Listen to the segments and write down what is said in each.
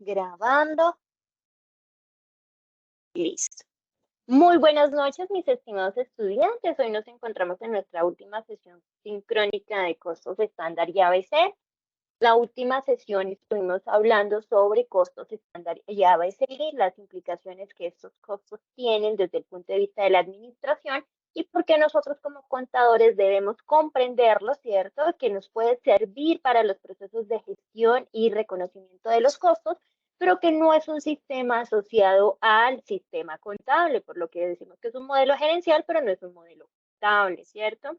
Grabando, listo. Muy buenas noches, mis estimados estudiantes. Hoy nos encontramos en nuestra última sesión sincrónica de costos estándar y ABC. La última sesión estuvimos hablando sobre costos estándar y ABC y las implicaciones que estos costos tienen desde el punto de vista de la administración y por qué nosotros como contadores debemos comprenderlos, ¿cierto? Que nos puede servir para los procesos de gestión y reconocimiento de los costos, pero que no es un sistema asociado al sistema contable, por lo que decimos que es un modelo gerencial, pero no es un modelo contable, ¿cierto?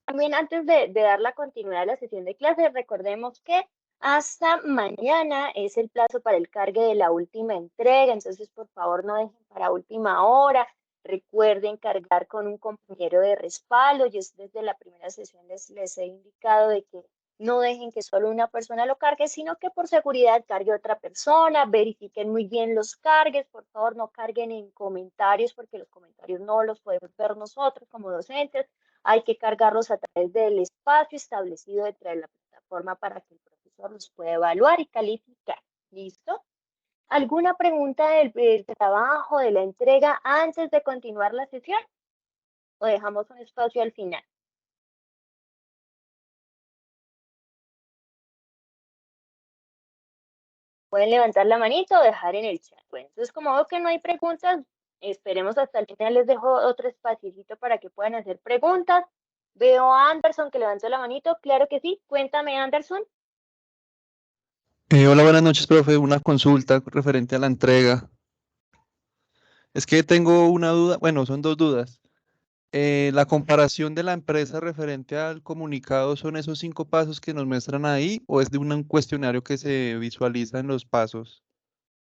También antes de dar la continuidad a la sesión de clase, recordemos que hasta mañana es el plazo para el cargue de la última entrega, entonces por favor no dejen para última hora. Recuerden cargar con un compañero de respaldo. Yo desde la primera sesión les he indicado de que no dejen que solo una persona lo cargue, sino que por seguridad cargue otra persona. Verifiquen muy bien los cargues. Por favor, no carguen en comentarios porque los comentarios no los podemos ver nosotros como docentes. Hay que cargarlos a través del espacio establecido dentro de la plataforma para que el profesor los pueda evaluar y calificar. ¿Listo? ¿Alguna pregunta del trabajo, de la entrega antes de continuar la sesión? ¿O dejamos un espacio al final? Pueden levantar la manito o dejar en el chat. Bueno, entonces como veo que no hay preguntas, esperemos hasta el final. Les dejo otro espacio para que puedan hacer preguntas. Veo a Anderson que levantó la manito. Claro que sí. Cuéntame, Anderson. Hola, buenas noches, profe. Una consulta referente a la entrega. Es que tengo una duda, bueno, son dos dudas. ¿La comparación de la empresa referente al comunicado son esos 5 pasos que nos muestran ahí o es de un cuestionario que se visualiza en los pasos?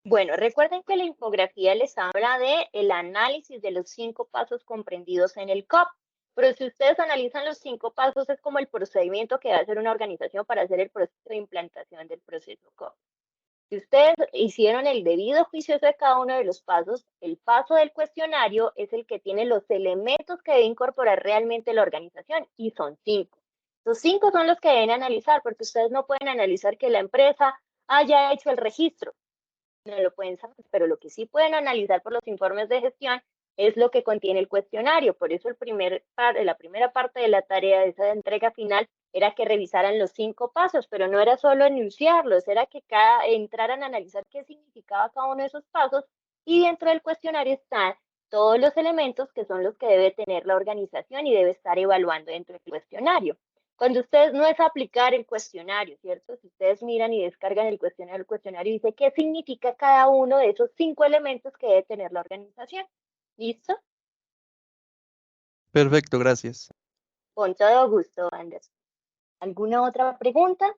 Bueno, recuerden que la infografía les habla de el análisis de los 5 pasos comprendidos en el COP, pero si ustedes analizan los 5 pasos es como el procedimiento que va a hacer una organización para hacer el proceso de implantación del proceso COP. Si ustedes hicieron el debido juicio de cada uno de los pasos, el paso del cuestionario es el que tiene los elementos que debe incorporar realmente la organización y son 5. Los 5 son los que deben analizar porque ustedes no pueden analizar que la empresa haya hecho el registro, no lo pueden saber, pero lo que sí pueden analizar por los informes de gestión es lo que contiene el cuestionario. Por eso la primera parte de la tarea de esa entrega final era que revisaran los 5 pasos, pero no era solo enunciarlos, era que entraran a analizar qué significaba cada uno de esos pasos y dentro del cuestionario están todos los elementos que son los que debe tener la organización y debe estar evaluando dentro del cuestionario. Cuando ustedes no es aplicar el cuestionario, ¿cierto? Si ustedes miran y descargan el cuestionario dice qué significa cada uno de esos 5 elementos que debe tener la organización. ¿Listo? Perfecto, gracias. Con todo gusto, Anderson. ¿Alguna otra pregunta?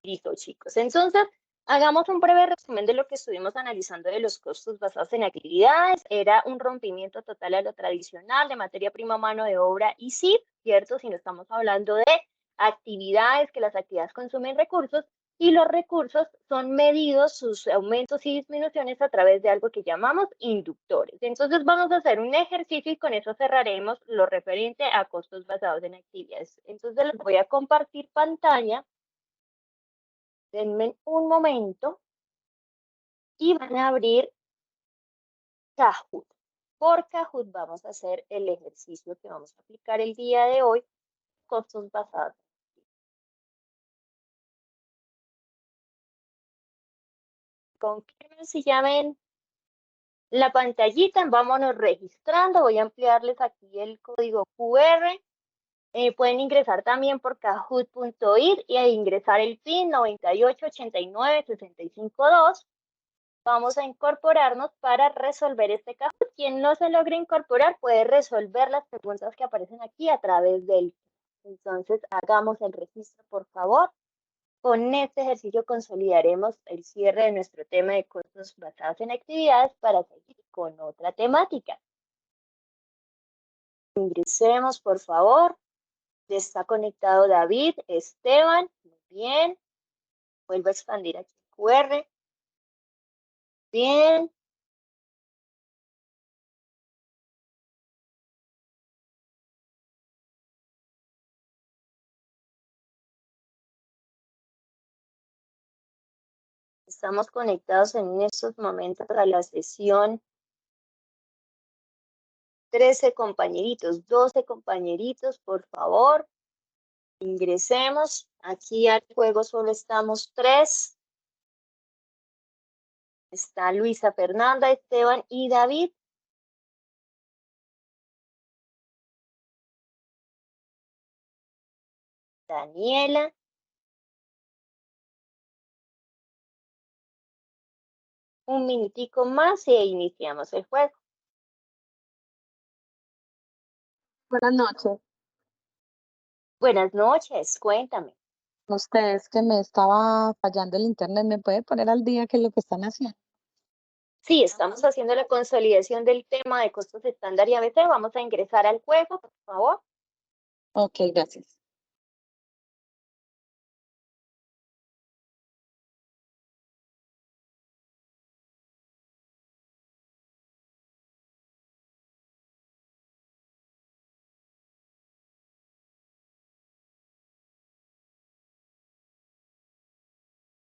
Listo, chicos. Entonces, hagamos un breve resumen de lo que estuvimos analizando de los costos basados en actividades. Era un rompimiento total a lo tradicional de materia prima, mano de obra y SIP, ¿cierto? Si no estamos hablando de actividades, que las actividades consumen recursos y los recursos son medidos, sus aumentos y disminuciones a través de algo que llamamos inductores. Entonces, vamos a hacer un ejercicio y con eso cerraremos lo referente a costos basados en actividades. Entonces, les voy a compartir pantalla. Denme un momento y van a abrir Kahoot. Por Kahoot vamos a hacer el ejercicio que vamos a aplicar el día de hoy, costos basados. Confirmen si ya ven la pantallita, vámonos registrando. Voy a ampliarles aquí el código QR. Pueden ingresar también por kahoot.it y a ingresar el PIN 98896552. Vamos a incorporarnos para resolver este caso. Quien no se logre incorporar puede resolver las preguntas que aparecen aquí a través del. Entonces, hagamos el registro, por favor. Con este ejercicio consolidaremos el cierre de nuestro tema de costos basados en actividades para seguir con otra temática. Ingresemos, por favor. Está conectado David, Esteban. Muy bien. Vuelvo a expandir aquí el QR. Bien. Estamos conectados en estos momentos a la sesión. 13 compañeritos, 12 compañeritos, por favor, ingresemos. Aquí al juego solo estamos 3. Está Luisa Fernanda, Esteban y David. Daniela. Un minutico más e iniciamos el juego. Buenas noches. Buenas noches, cuéntame. Ustedes que me estaba fallando el internet, ¿me puede poner al día qué es lo que están haciendo? Sí, estamos haciendo la consolidación del tema de costos estándar y ABC. Vamos a ingresar al juego, por favor. Ok, gracias.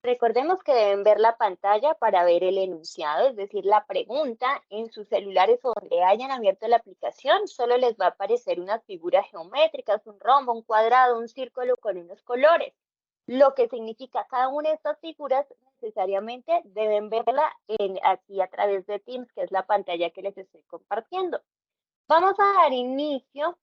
Recordemos que deben ver la pantalla para ver el enunciado, es decir, la pregunta en sus celulares o donde hayan abierto la aplicación, solo les va a aparecer unas figuras geométricas, un rombo, un cuadrado, un círculo con unos colores. Lo que significa cada una de estas figuras necesariamente deben verla aquí a través de Teams, que es la pantalla que les estoy compartiendo. Vamos a dar inicio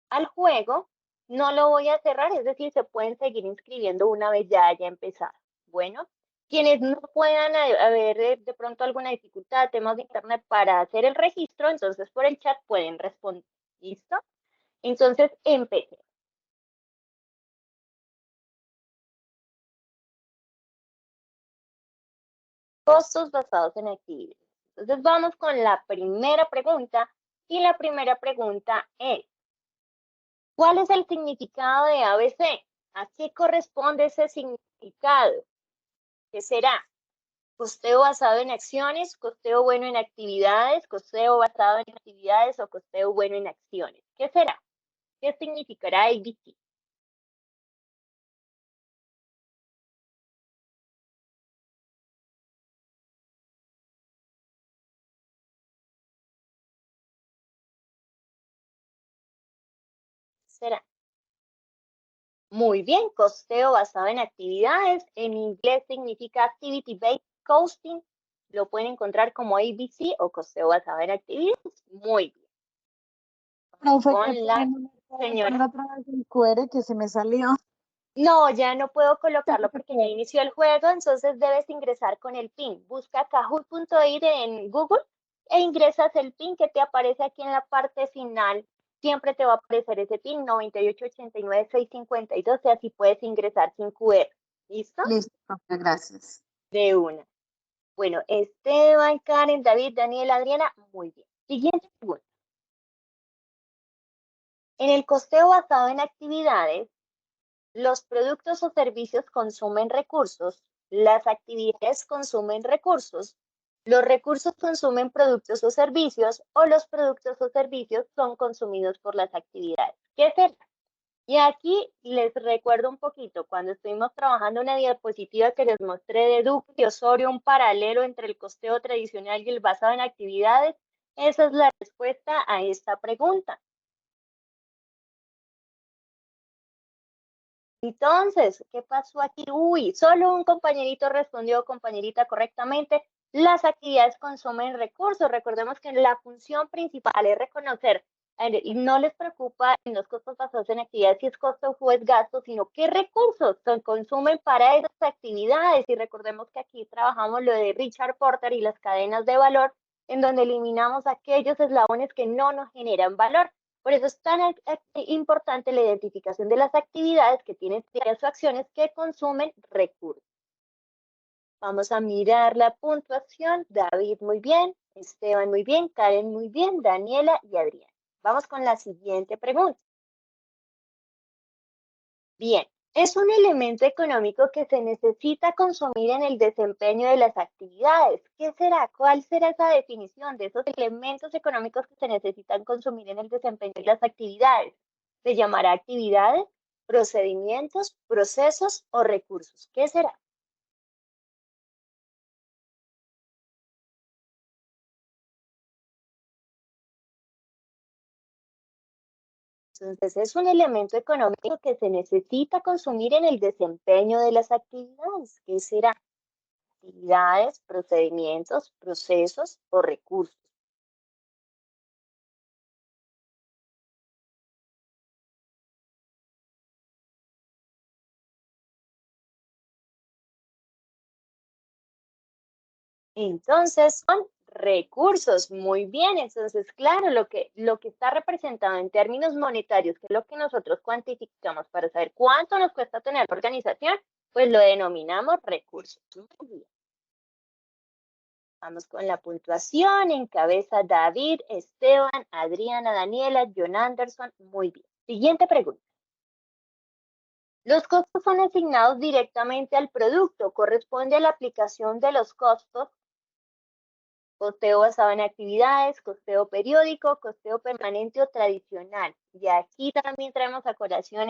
al juego. No lo voy a cerrar, es decir, se pueden seguir inscribiendo una vez ya haya empezado. Bueno, quienes no puedan haber de pronto alguna dificultad, temas de internet para hacer el registro, entonces por el chat pueden responder. ¿Listo? Entonces, empecemos. Costos basados en actividades. Entonces vamos con la primera pregunta y la primera pregunta es, ¿cuál es el significado de ABC? ¿A qué corresponde ese significado? ¿Qué será? Costeo basado en acciones, costeo bueno en actividades, costeo basado en actividades o costeo bueno en acciones. ¿Qué será? ¿Qué significará ABC? ¿Será? Muy bien, costeo basado en actividades. En inglés significa Activity Based Costing. Lo pueden encontrar como ABC o costeo basado en actividades. Muy bien. Profe, Con la señora. otra vez el QR que se me salió. No, ya no puedo colocarlo porque ya inició el juego, entonces debes ingresar con el PIN. Busca kahoot.it en Google e ingresas el PIN que te aparece aquí en la parte final. Siempre te va a aparecer ese PIN 9889652 y así puedes ingresar sin QR. ¿Listo? Listo, profe, gracias. De una. Bueno, Esteban, Karen, David, Daniel, Adriana, muy bien. Siguiente pregunta. En el costeo basado en actividades, los productos o servicios consumen recursos, las actividades consumen recursos, los recursos consumen productos o servicios, o los productos o servicios son consumidos por las actividades. ¿Qué será? Y aquí les recuerdo un poquito, cuando estuvimos trabajando una diapositiva que les mostré de Duque y Osorio, un paralelo entre el costeo tradicional y el basado en actividades, esa es la respuesta a esta pregunta. Entonces, ¿qué pasó aquí? Uy, solo un compañerito respondió, compañerita, correctamente. Las actividades consumen recursos. Recordemos que la función principal es reconocer, y no les preocupa en los costos basados en actividades si es costo o es gasto, sino qué recursos se consumen para esas actividades. Y recordemos que aquí trabajamos lo de Richard Porter y las cadenas de valor, en donde eliminamos aquellos eslabones que no nos generan valor. Por eso es tan importante la identificación de las actividades que tienen tareas o acciones que consumen recursos. Vamos a mirar la puntuación. David, muy bien. Esteban, muy bien. Karen, muy bien. Daniela y Adrián. Vamos con la siguiente pregunta. Bien, es un elemento económico que se necesita consumir en el desempeño de las actividades. ¿Qué será? ¿Cuál será esa definición de esos elementos económicos que se necesitan consumir en el desempeño de las actividades? ¿Se llamará actividades, procedimientos, procesos o recursos? ¿Qué será? Entonces, es un elemento económico que se necesita consumir en el desempeño de las actividades. ¿Qué será? Actividades, procedimientos, procesos o recursos. Entonces, son recursos. Muy bien. Entonces, claro, lo que está representado en términos monetarios, que es lo que nosotros cuantificamos para saber cuánto nos cuesta tener la organización, pues lo denominamos recursos. Muy bien. Vamos con la puntuación. Encabeza David, Esteban, Adriana, Daniela, John Anderson. Muy bien. Siguiente pregunta. Los costos son asignados directamente al producto. Corresponde a la aplicación de los costos. Costeo basado en actividades, costeo periódico, costeo permanente o tradicional. Y aquí también traemos a colación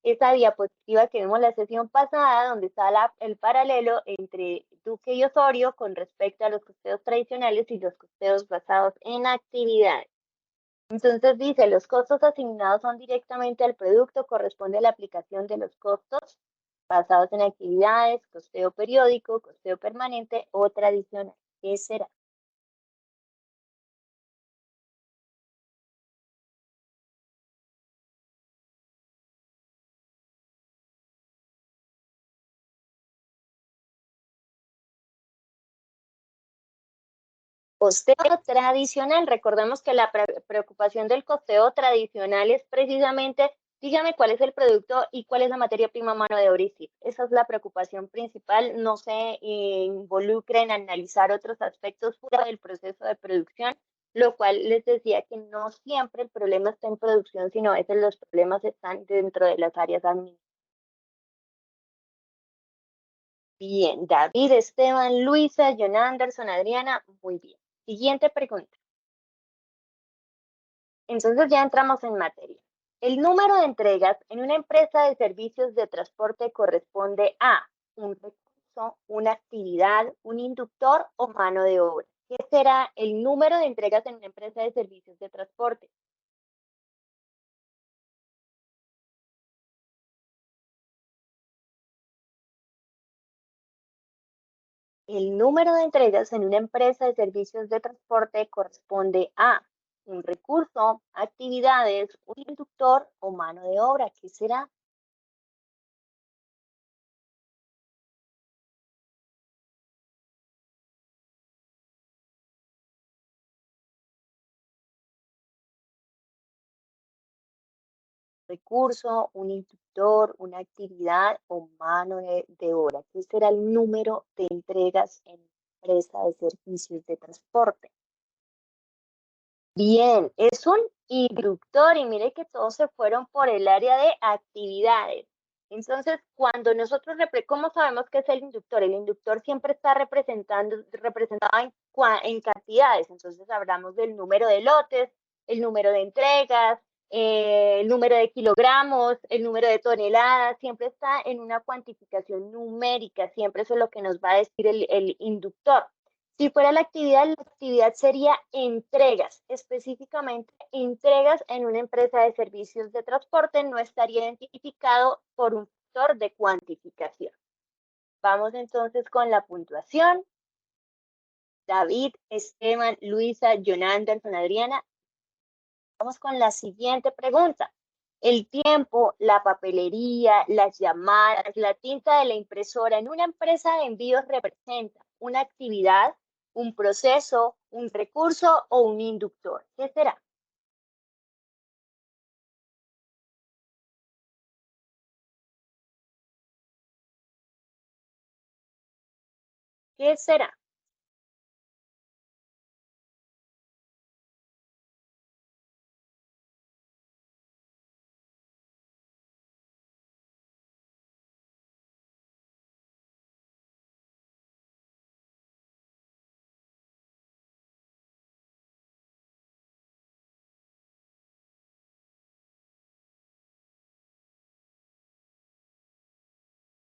esa diapositiva que vimos la sesión pasada, donde está el paralelo entre Duque y Osorio con respecto a los costeos tradicionales y los costeos basados en actividades. Entonces dice, los costos asignados son directamente al producto, corresponde a la aplicación de los costos basados en actividades, costeo periódico, costeo permanente o tradicional. ¿Qué será? Costeo tradicional. Recordemos que la preocupación del costeo tradicional es precisamente, dígame cuál es el producto y cuál es la materia prima, mano de obra y sí. Esa es la preocupación principal. No se involucre en analizar otros aspectos fuera del proceso de producción, lo cual les decía que no siempre el problema está en producción, sino a veces los problemas están dentro de las áreas administrativas. Bien, David, Esteban, Luisa, John Anderson, Adriana, muy bien. Siguiente pregunta. Entonces ya entramos en materia. El número de entregas en una empresa de servicios de transporte corresponde a un recurso, una actividad, un inductor o mano de obra. ¿Qué será el número de entregas en una empresa de servicios de transporte? El número de entregas en una empresa de servicios de transporte corresponde a un recurso, actividades, un inductor o mano de obra. ¿Qué será? Recurso, un inductor, una actividad o mano de obra. ¿Qué será el número de entregas en empresa de servicios de transporte? Bien, es un inductor y mire que todos se fueron por el área de actividades. Entonces, cuando nosotros, ¿cómo sabemos qué es el inductor? El inductor siempre está representado en cantidades. Entonces, hablamos del número de lotes, el número de entregas, el número de kilogramos, el número de toneladas, siempre está en una cuantificación numérica, siempre eso es lo que nos va a decir el inductor. Si fuera la actividad sería entregas, específicamente entregas en una empresa de servicios de transporte, no estaría identificado por un factor de cuantificación. Vamos entonces con la puntuación. David, Esteban, Luisa, John Anderson, Adriana. Vamos con la siguiente pregunta. El tiempo, la papelería, las llamadas, la tinta de la impresora en una empresa de envíos representa una actividad, un proceso, un recurso o un inductor. ¿Qué será? ¿Qué será?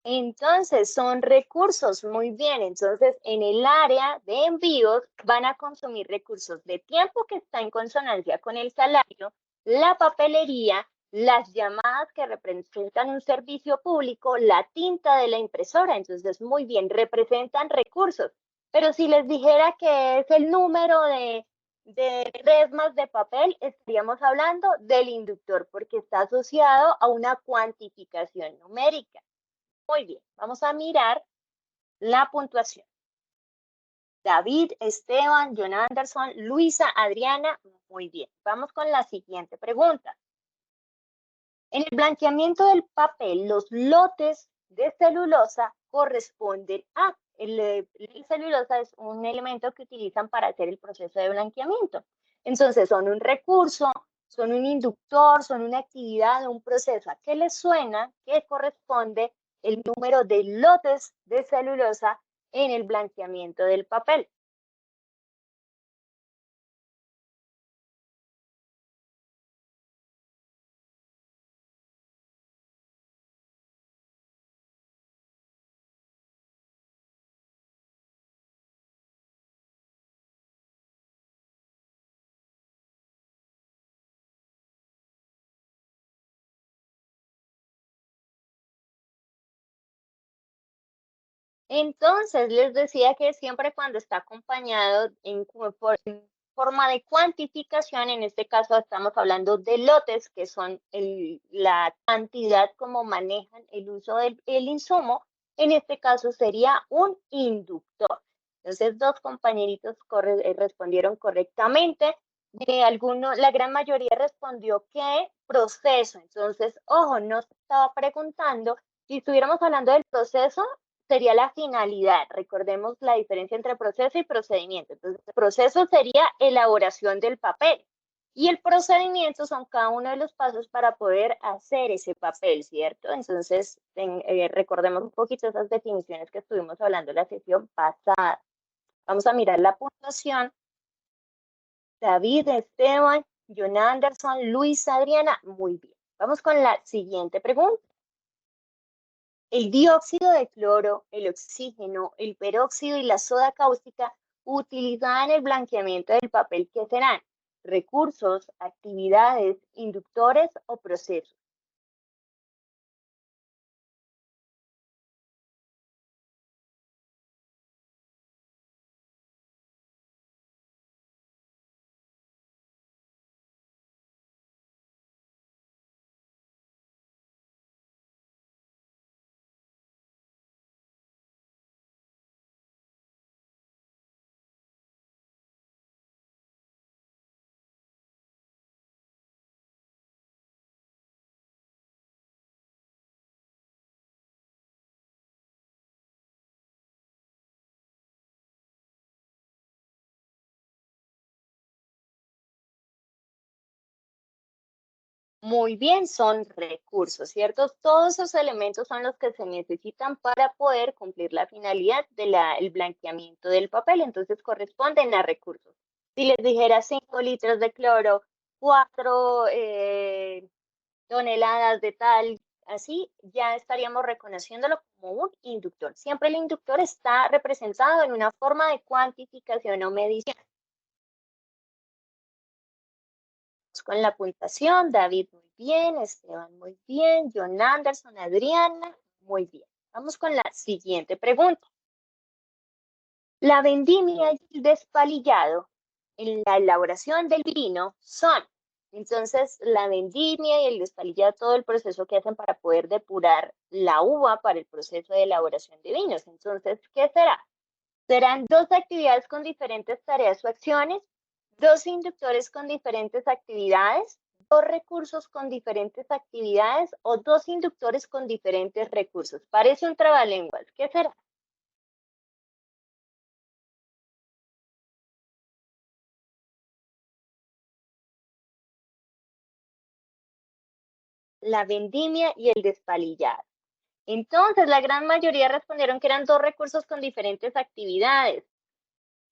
Entonces, son recursos, muy bien. Entonces, en el área de envíos van a consumir recursos de tiempo que está en consonancia con el salario, la papelería, las llamadas que representan un servicio público, la tinta de la impresora. Entonces, muy bien, representan recursos. Pero si les dijera que es el número de resmas de papel, estaríamos hablando del inductor porque está asociado a una cuantificación numérica. Muy bien, vamos a mirar la puntuación. David, Esteban, John Anderson, Luisa, Adriana, muy bien. Vamos con la siguiente pregunta. En el blanqueamiento del papel, los lotes de celulosa corresponden a... El celulosa es un elemento que utilizan para hacer el proceso de blanqueamiento. Entonces, son un recurso, son un inductor, son una actividad, un proceso. ¿A qué les suena que corresponde el número de lotes de celulosa en el blanqueamiento del papel? Entonces, les decía que siempre cuando está acompañado en forma de cuantificación, en este caso estamos hablando de lotes, que son la cantidad como manejan el uso del insumo, en este caso sería un inductor. Entonces, dos compañeritos respondieron correctamente. La gran mayoría respondió que proceso. Entonces, ojo, no se estaba preguntando si estuviéramos hablando del proceso, sería la finalidad. Recordemos la diferencia entre proceso y procedimiento. Entonces, el proceso sería elaboración del papel y el procedimiento son cada uno de los pasos para poder hacer ese papel, ¿cierto? Entonces, recordemos un poquito esas definiciones que estuvimos hablando en la sesión pasada. Vamos a mirar la puntuación. David, Esteban, John Anderson, Luis, Adriana, muy bien. Vamos con la siguiente pregunta. El dióxido de cloro, el oxígeno, el peróxido y la soda cáustica utilizadas en el blanqueamiento del papel, ¿qué serán? Recursos, actividades, inductores o procesos. Muy bien, son recursos, ¿cierto? Todos esos elementos son los que se necesitan para poder cumplir la finalidad del blanqueamiento del papel, entonces corresponden a recursos. Si les dijera 5 litros de cloro, 4 toneladas de tal, así ya estaríamos reconociéndolo como un inductor. Siempre el inductor está representado en una forma de cuantificación o medición. Con la puntuación, David muy bien, Esteban muy bien, John Anderson, Adriana muy bien. Vamos con la siguiente pregunta. La vendimia y el despalillado en la elaboración del vino son, entonces, la vendimia y el despalillado, todo el proceso que hacen para poder depurar la uva para el proceso de elaboración de vinos. Entonces, ¿qué será? Serán dos actividades con diferentes tareas o acciones, dos inductores con diferentes actividades, dos recursos con diferentes actividades o dos inductores con diferentes recursos. Parece un trabalenguas. ¿Qué será? La vendimia y el despalillado. Entonces, la gran mayoría respondieron que eran dos recursos con diferentes actividades.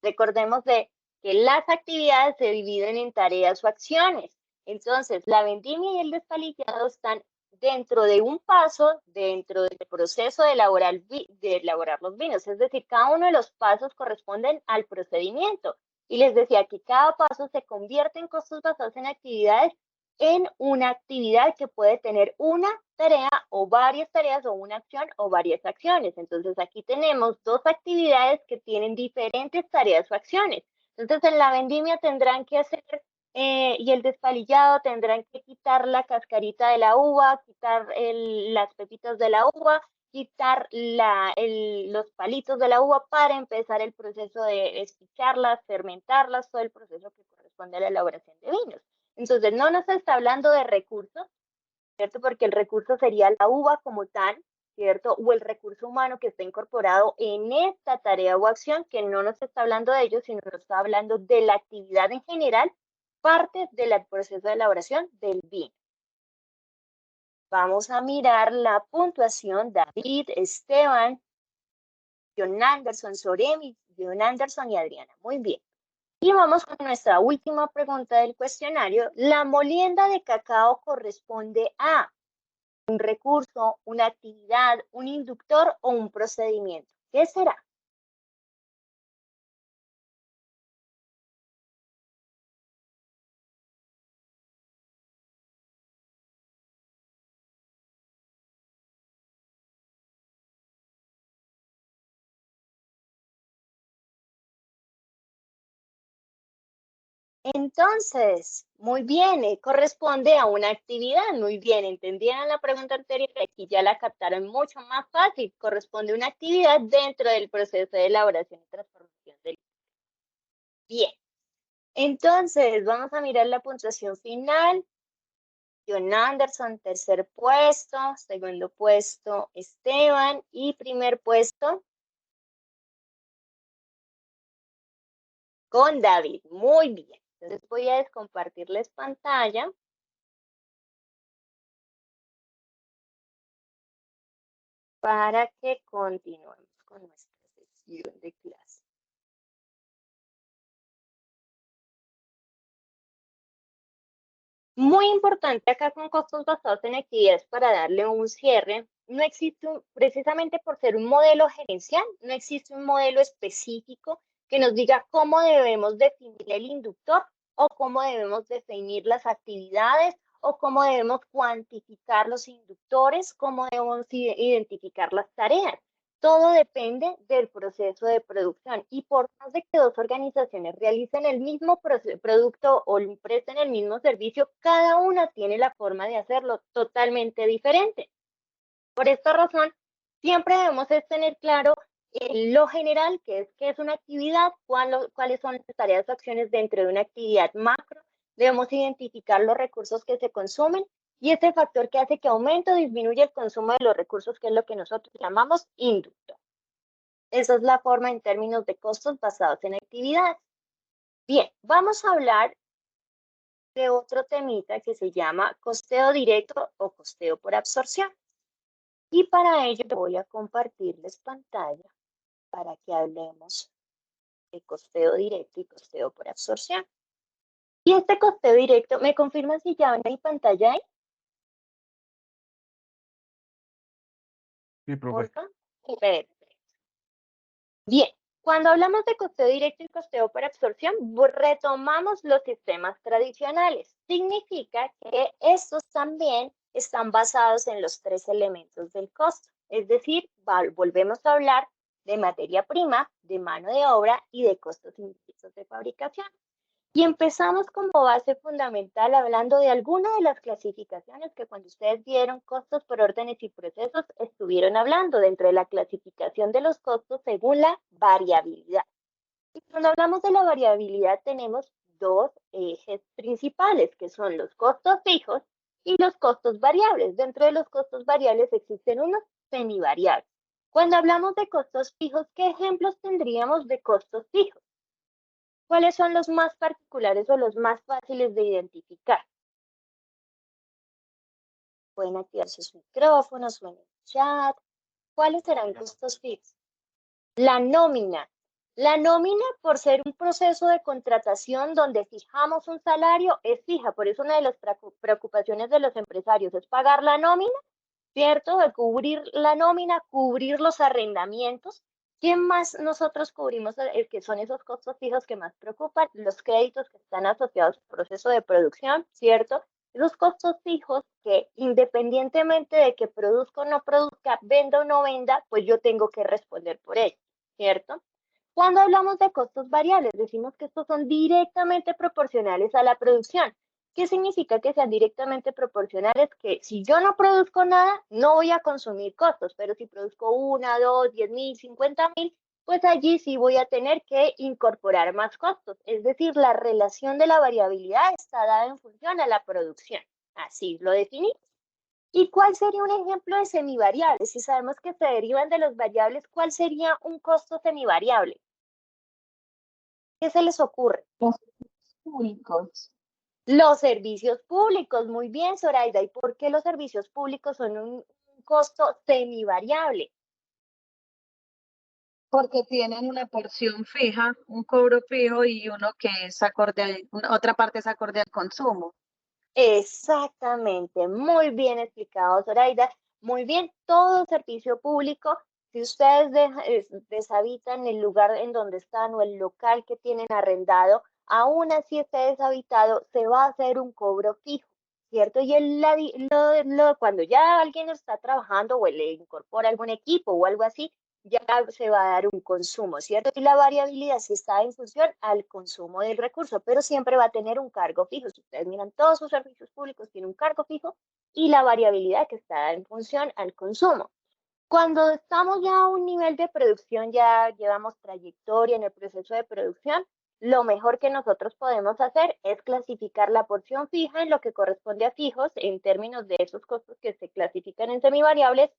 Recordemos que las actividades se dividen en tareas o acciones. Entonces, la vendimia y el despalillado están dentro de un paso, dentro del proceso de elaborar los vinos. Es decir, cada uno de los pasos corresponden al procedimiento. Y les decía que cada paso se convierte en costos basados en actividades en una actividad que puede tener una tarea o varias tareas o una acción o varias acciones. Entonces aquí tenemos dos actividades que tienen diferentes tareas o acciones. Entonces en la vendimia tendrán que hacer y el despalillado tendrán que quitar la cascarita de la uva, quitar las pepitas de la uva, quitar los palitos de la uva para empezar el proceso de espicharlas, fermentarlas, todo el proceso que corresponde a la elaboración de vinos. Entonces no nos está hablando de recursos, ¿cierto? Porque el recurso sería la uva como tal, ¿cierto? O el recurso humano que está incorporado en esta tarea o acción, que no nos está hablando de ello, sino nos está hablando de la actividad en general, parte del proceso de elaboración del vino. Vamos a mirar la puntuación. David, Esteban, John Anderson, Soremi, John Anderson y Adriana. Muy bien. Y vamos con nuestra última pregunta del cuestionario. ¿La molienda de cacao corresponde a un recurso, una actividad, un inductor o un procedimiento? ¿Qué será? Entonces, muy bien, corresponde a una actividad. Muy bien, entendieron la pregunta anterior, aquí ya la captaron mucho más fácil. Corresponde a una actividad dentro del proceso de elaboración y transformación del. Bien, entonces vamos a mirar la puntuación final. John Anderson, tercer puesto, segundo puesto, Esteban, y primer puesto con David. Muy bien. Entonces voy a descompartirles pantalla para que continuemos con nuestra sesión de clase. Muy importante acá con costos basados en actividades para darle un cierre. No existe, precisamente por ser un modelo gerencial, no existe un modelo específico que nos diga cómo debemos definir el inductor o cómo debemos definir las actividades o cómo debemos cuantificar los inductores, cómo debemos identificar las tareas. Todo depende del proceso de producción y por más de que dos organizaciones realicen el mismo producto o presten el mismo servicio, cada una tiene la forma de hacerlo totalmente diferente. Por esta razón, siempre debemos tener claro lo general, que es una actividad, cuáles son las tareas o acciones dentro de una actividad macro. Debemos identificar los recursos que se consumen y este factor que hace que aumente o disminuya el consumo de los recursos, que es lo que nosotros llamamos inductor. Esa es la forma en términos de costos basados en actividades. Bien, vamos a hablar de otro temita que se llama costeo directo o costeo por absorción. Y para ello voy a compartirles pantalla para que hablemos de costeo directo y costeo por absorción. Y este costeo directo, ¿me confirman si ya ven mi pantalla ahí? Sí, profe. Porfa. Perfecto. Bien, cuando hablamos de costeo directo y costeo por absorción, retomamos los sistemas tradicionales. Significa que estos también están basados en los tres elementos del costo. Es decir, volvemos a hablar de materia prima, de mano de obra y de costos indirectos de fabricación. Y empezamos como base fundamental hablando de alguna de las clasificaciones que cuando ustedes vieron costos por órdenes y procesos estuvieron hablando dentro de la clasificación de los costos según la variabilidad. Y cuando hablamos de la variabilidad tenemos dos ejes principales que son los costos fijos y los costos variables. Dentro de los costos variables existen unos semivariables. Cuando hablamos de costos fijos, ¿qué ejemplos tendríamos de costos fijos? ¿Cuáles son los más particulares o los más fáciles de identificar? Pueden activar sus micrófonos o en el chat. ¿Cuáles serán costos fijos? La nómina. La nómina, por ser un proceso de contratación donde fijamos un salario, es fija. Por eso una de las preocupaciones de los empresarios es pagar la nómina, ¿cierto? De cubrir la nómina, cubrir los arrendamientos. ¿Qué más nosotros cubrimos? Que son esos costos fijos que más preocupan, los créditos que están asociados al proceso de producción, ¿cierto? Esos costos fijos que independientemente de que produzca o no produzca, venda o no venda, pues yo tengo que responder por ello, ¿cierto? Cuando hablamos de costos variables, decimos que estos son directamente proporcionales a la producción. ¿Qué significa que sean directamente proporcionales? Que si yo no produzco nada, no voy a consumir costos, pero si produzco 1, 2, 10.000, 50.000, pues allí sí voy a tener que incorporar más costos. Es decir, la relación de la variabilidad está dada en función a la producción. Así lo definí. ¿Y cuál sería un ejemplo de semivariable? Si sabemos que se derivan de los variables, ¿cuál sería un costo semivariable? ¿Qué se les ocurre? Los públicos. Los servicios públicos, muy bien, Zoraida. ¿Y por qué los servicios públicos son un costo semivariable? Porque tienen una porción fija, un cobro fijo y uno que es acorde, otra parte es acorde al consumo. Exactamente, muy bien explicado, Zoraida. Muy bien, todo servicio público, si ustedes deshabitan el lugar en donde están o el local que tienen arrendado, aún así esté deshabitado, se va a hacer un cobro fijo, ¿cierto? Y cuando ya alguien está trabajando o le incorpora algún equipo o algo así, ya se va a dar un consumo, ¿cierto? Y la variabilidad sí está en función al consumo del recurso, pero siempre va a tener un cargo fijo. Si ustedes miran, todos sus servicios públicos tienen un cargo fijo y la variabilidad que está en función al consumo. Cuando estamos ya a un nivel de producción, ya llevamos trayectoria en el proceso de producción, lo mejor que nosotros podemos hacer es clasificar la porción fija en lo que corresponde a fijos en términos de esos costos que se clasifican en semivariables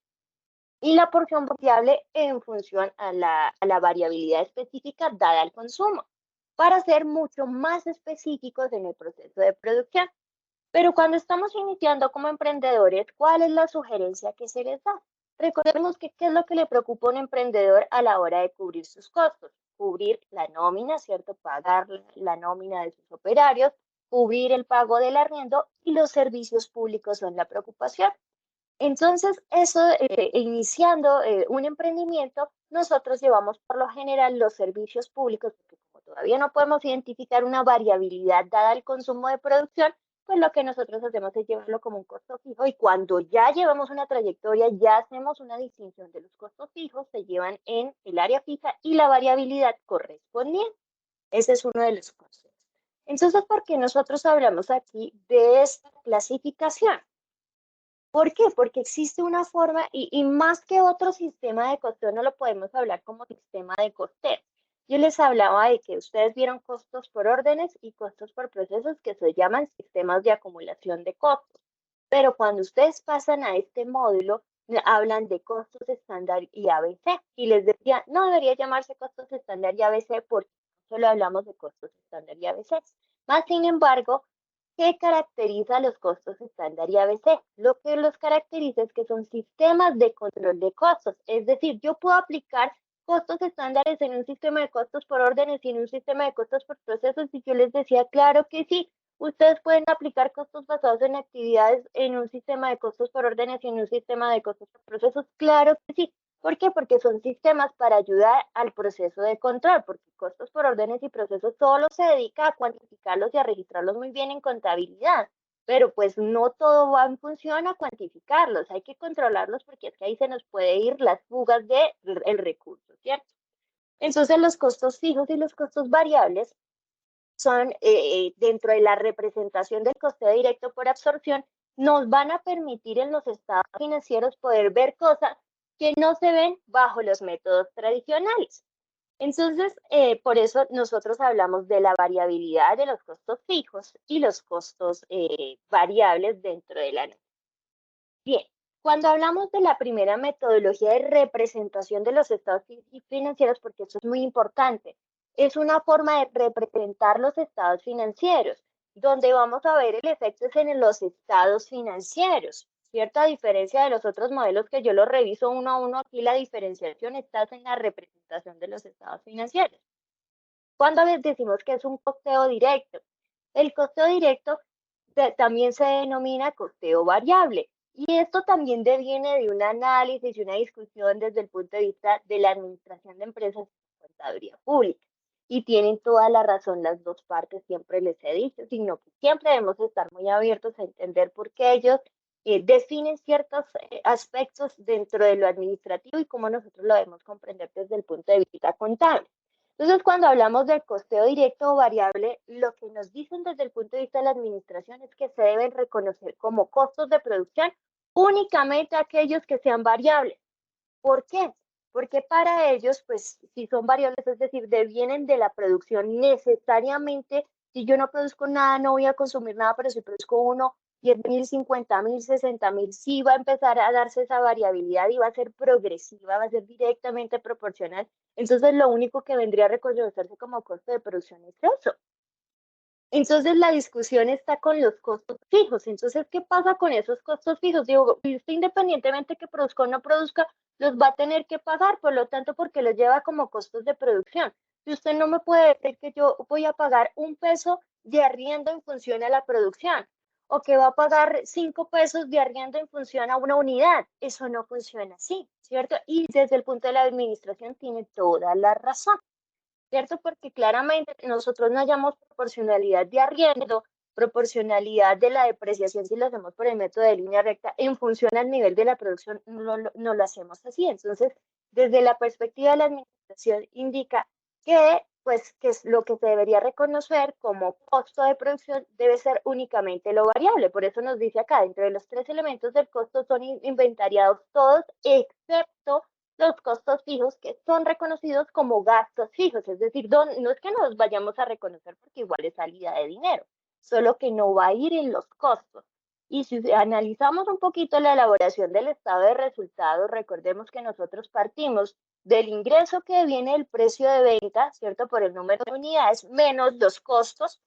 y la porción variable en función a la variabilidad específica dada al consumo, para ser mucho más específicos en el proceso de producción. Pero cuando estamos iniciando como emprendedores, ¿cuál es la sugerencia que se les da? Recordemos que qué es lo que le preocupa a un emprendedor a la hora de cubrir sus costos. Cubrir la nómina, ¿cierto? Pagar la nómina de sus operarios, cubrir el pago del arriendo y los servicios públicos son la preocupación. Entonces, eso, iniciando un emprendimiento, nosotros llevamos por lo general los servicios públicos, porque como todavía no podemos identificar una variabilidad dada al consumo de producción, pues lo que nosotros hacemos es llevarlo como un costo fijo y cuando ya llevamos una trayectoria, ya hacemos una distinción de los costos fijos, se llevan en el área fija y la variabilidad correspondiente. Ese es uno de los costos. Entonces, ¿por qué nosotros hablamos aquí de esta clasificación? ¿Por qué? Porque existe una forma, y más que otro sistema de costeo, no lo podemos hablar como sistema de costeo. Yo les hablaba de que ustedes vieron costos por órdenes y costos por procesos que se llaman sistemas de acumulación de costos. Pero cuando ustedes pasan a este módulo, hablan de costos estándar y ABC. Y les decía, no debería llamarse costos estándar y ABC porque solo hablamos de costos estándar y ABC. Más sin embargo, ¿qué caracteriza los costos estándar y ABC? Lo que los caracteriza es que son sistemas de control de costos. Es decir, yo puedo aplicar costos estándares en un sistema de costos por órdenes y en un sistema de costos por procesos. Y yo les decía, claro que sí, ustedes pueden aplicar costos basados en actividades en un sistema de costos por órdenes y en un sistema de costos por procesos. Claro que sí. ¿Por qué? Porque son sistemas para ayudar al proceso de control, porque costos por órdenes y procesos solo se dedica a cuantificarlos y a registrarlos muy bien en contabilidad, pero pues no todo va en función a cuantificarlos, hay que controlarlos porque es que ahí se nos puede ir las fugas del recurso, ¿cierto? Entonces los costos fijos y los costos variables son dentro de la representación del costeo directo por absorción, nos van a permitir en los estados financieros poder ver cosas que no se ven bajo los métodos tradicionales. Entonces, por eso nosotros hablamos de la variabilidad de los costos fijos y los costos variables dentro de la nómina. Bien, cuando hablamos de la primera metodología de representación de los estados financieros, porque eso es muy importante, es una forma de representar los estados financieros, donde vamos a ver el efecto es en los estados financieros. Cierta diferencia de los otros modelos que yo los reviso uno a uno, aquí la diferenciación está en la representación de los estados financieros. Cuando decimos que es un costeo directo, el costeo directo también se denomina costeo variable. Y esto también deviene de un análisis y una discusión desde el punto de vista de la administración de empresas y contaduría pública. y tienen toda la razón las dos partes, siempre les he dicho, sino que siempre debemos estar muy abiertos a entender por qué ellos definen ciertos aspectos dentro de lo administrativo y cómo nosotros lo debemos comprender desde el punto de vista contable. Entonces, cuando hablamos del costeo directo o variable, lo que nos dicen desde el punto de vista de la administración es que se deben reconocer como costos de producción únicamente aquellos que sean variables. ¿Por qué? Porque para ellos, pues, si son variables, es decir, devienen de la producción necesariamente, si yo no produzco nada, no voy a consumir nada, pero si produzco 1, 10.000, 50.000, 60.000, sí va a empezar a darse esa variabilidad y va a ser progresiva, va a ser directamente proporcional. Entonces, lo único que vendría a reconocerse como costo de producción es eso. Entonces la discusión está con los costos fijos. Entonces, ¿qué pasa con esos costos fijos? Digo, usted independientemente que produzca o no produzca, los va a tener que pagar, por lo tanto, porque los lleva como costos de producción. Y usted no me puede decir que yo voy a pagar 1 peso de arriendo en función a la producción, o que va a pagar 5 pesos de arriendo en función a una unidad. Eso no funciona así, ¿cierto? Y desde el punto de la administración tiene toda la razón. ¿Cierto? Porque claramente nosotros no hallamos proporcionalidad de arriendo, proporcionalidad de la depreciación si lo hacemos por el método de línea recta en función al nivel de la producción, no lo hacemos así. Entonces, desde la perspectiva de la administración indica que, pues, que es lo que se debería reconocer como costo de producción debe ser únicamente lo variable. Por eso nos dice acá, dentro de los 3 elementos del costo son inventariados todos, excepto los costos fijos que son reconocidos como gastos fijos, es decir, no es que nos vayamos a reconocer porque igual es salida de dinero, solo que no va a ir en los costos. Y si analizamos un poquito la elaboración del estado de resultados, recordemos que nosotros partimos del ingreso que viene del precio de venta, ¿cierto? Por el número de unidades, menos los costos,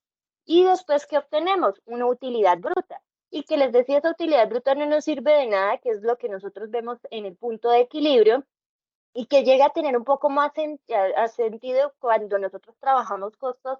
y después, ¿qué obtenemos? Una utilidad bruta. Y que les decía, esa utilidad bruta no nos sirve de nada, que es lo que nosotros vemos en el punto de equilibrio, y que llega a tener un poco más sentido cuando nosotros trabajamos costos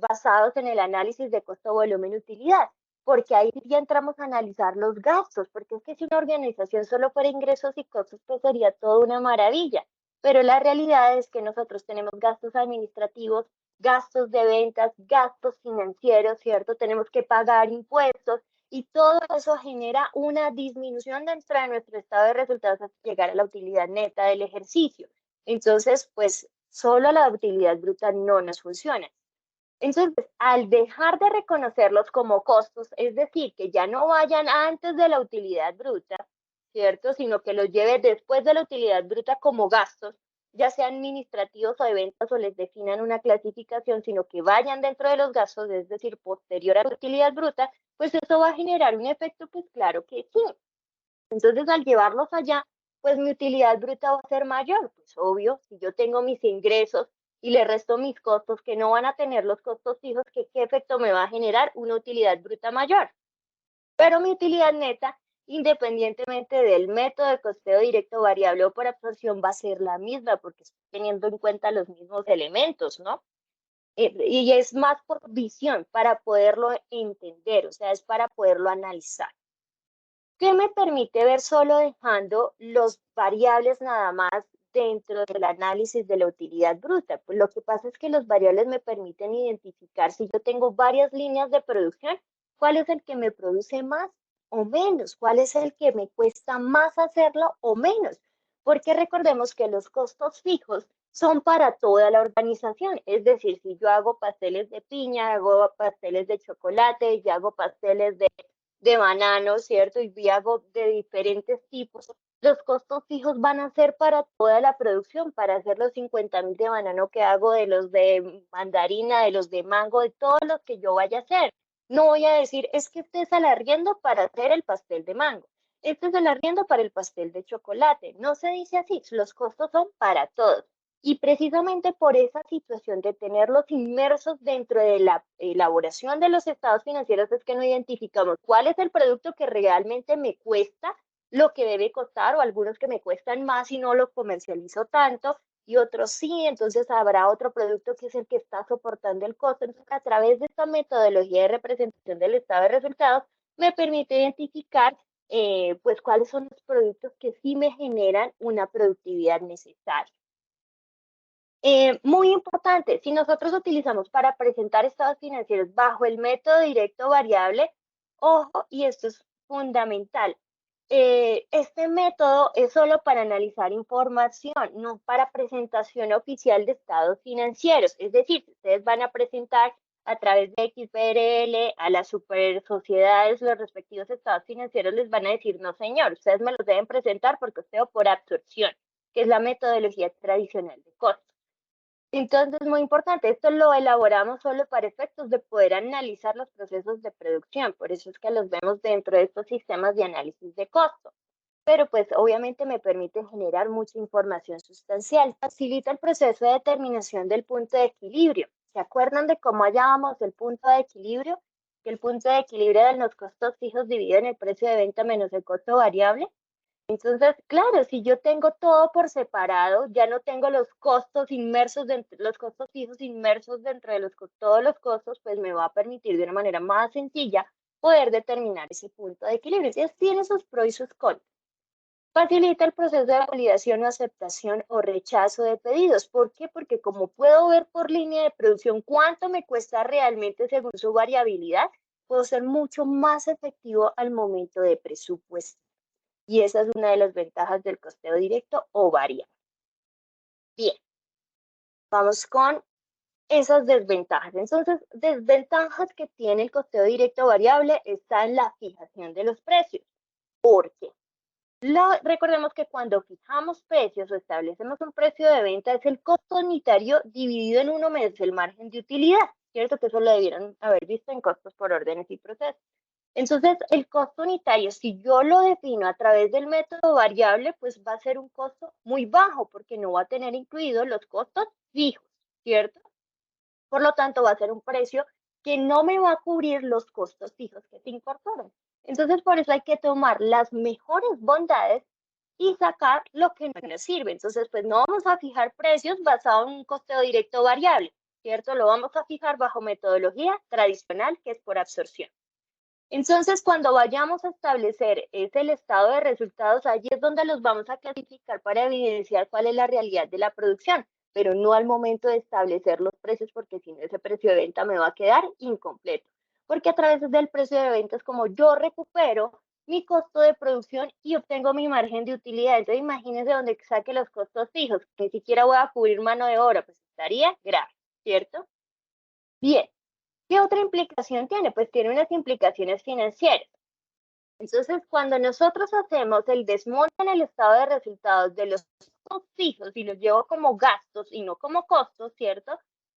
basados en el análisis de costo, volumen y utilidad, porque ahí ya entramos a analizar los gastos, porque es que si una organización solo fuera ingresos y costos, pues sería toda una maravilla, pero la realidad es que nosotros tenemos gastos administrativos, gastos de ventas, gastos financieros, ¿cierto? Tenemos que pagar impuestos, y todo eso genera una disminución dentro de nuestro estado de resultados hasta llegar a la utilidad neta del ejercicio. Entonces, pues solo la utilidad bruta no nos funciona. Entonces, al dejar de reconocerlos como costos, es decir, que ya no vayan antes de la utilidad bruta, ¿cierto? Sino que los lleve después de la utilidad bruta como gastos, ya sean administrativos o de ventas o les definan una clasificación, sino que vayan dentro de los gastos, es decir, posterior a la utilidad bruta, pues eso va a generar un efecto, pues claro que sí. Entonces, al llevarlos allá, pues mi utilidad bruta va a ser mayor. Pues obvio, si yo tengo mis ingresos y le resto mis costos que no van a tener los costos fijos, ¿qué efecto me va a generar? Una utilidad bruta mayor. Pero mi utilidad neta, independientemente del método de costeo directo, variable o por absorción, va a ser la misma porque estoy teniendo en cuenta los mismos elementos, ¿no? Y es más por visión, para poderlo entender, o sea, es para poderlo analizar. ¿Qué me permite ver solo dejando los variables nada más dentro del análisis de la utilidad bruta? Pues lo que pasa es que los variables me permiten identificar si yo tengo varias líneas de producción, cuál es el que me produce más o menos, cuál es el que me cuesta más hacerlo o menos, porque recordemos que los costos fijos son para toda la organización, es decir, si yo hago pasteles de piña, hago pasteles de chocolate, y hago pasteles de banano, ¿cierto? Y hago de diferentes tipos. Los costos fijos van a ser para toda la producción, para hacer los 50.000 de banano que hago, de los de mandarina, de los de mango, de todos los que yo vaya a hacer. No voy a decir, es que este es el arriendo para hacer el pastel de mango. Este es el arriendo para el pastel de chocolate. No se dice así, los costos son para todos. Y precisamente por esa situación de tenerlos inmersos dentro de la elaboración de los estados financieros es que no identificamos cuál es el producto que realmente me cuesta lo que debe costar, o algunos que me cuestan más y no lo comercializo tanto, y otros sí, entonces habrá otro producto que es el que está soportando el costo. Entonces, a través de esta metodología de representación del estado de resultados, me permite identificar pues cuáles son los productos que sí me generan una productividad necesaria. Muy importante, si nosotros utilizamos para presentar estados financieros bajo el método directo variable, ojo, y esto es fundamental, este método es solo para analizar información, no para presentación oficial de estados financieros. Es decir, si ustedes van a presentar a través de XBRL a las super sociedades los respectivos estados financieros, les van a decir, no señor, ustedes me los deben presentar por costeo por absorción, que es la metodología tradicional de costo. Entonces, muy importante, esto lo elaboramos solo para efectos de poder analizar los procesos de producción, por eso es que los vemos dentro de estos sistemas de análisis de costo. Pero pues obviamente me permite generar mucha información sustancial, facilita el proceso de determinación del punto de equilibrio. ¿Se acuerdan de cómo hallábamos el punto de equilibrio? Que el punto de equilibrio de los costos fijos dividido en el precio de venta menos el costo variable. Entonces, claro, si yo tengo todo por separado, ya no tengo los costos inmersos, los costos fijos inmersos dentro de todos los costos, pues me va a permitir de una manera más sencilla poder determinar ese punto de equilibrio. Entonces, tiene sus pros y sus contras. Facilita el proceso de validación o aceptación o rechazo de pedidos. ¿Por qué? Porque como puedo ver por línea de producción cuánto me cuesta realmente según su variabilidad, puedo ser mucho más efectivo al momento de presupuesto. Y esa es una de las ventajas del costeo directo o variable. Bien, vamos con esas desventajas. Entonces, desventajas que tiene el costeo directo variable está en la fijación de los precios. ¿Por qué? Recordemos que cuando fijamos precios o establecemos un precio de venta es el costo unitario dividido en 1 menos el margen de utilidad, ¿cierto? Que eso lo debieron haber visto en costos por órdenes y procesos. Entonces, el costo unitario, si yo lo defino a través del método variable, pues va a ser un costo muy bajo porque no va a tener incluidos los costos fijos, ¿cierto? Por lo tanto, va a ser un precio que no me va a cubrir los costos fijos que se incorporan. Entonces, por eso hay que tomar las mejores bondades y sacar lo que no nos sirve. Entonces, pues no vamos a fijar precios basados en un costeo directo variable, ¿cierto? Lo vamos a fijar bajo metodología tradicional, que es por absorción. Entonces, cuando vayamos a establecer el estado de resultados, allí es donde los vamos a clasificar para evidenciar cuál es la realidad de la producción, pero no al momento de establecer los precios, porque si no, ese precio de venta me va a quedar incompleto. Porque a través del precio de venta es como yo recupero mi costo de producción y obtengo mi margen de utilidad. Entonces, imagínense donde saque los costos fijos, que ni siquiera voy a cubrir mano de obra, pues estaría grave, ¿cierto? Bien. ¿Qué otra implicación tiene? Pues tiene unas implicaciones financieras. Entonces, cuando nosotros hacemos el desmonte en el estado de resultados de los costos fijos y los llevo como gastos y no como costos, ¿cierto?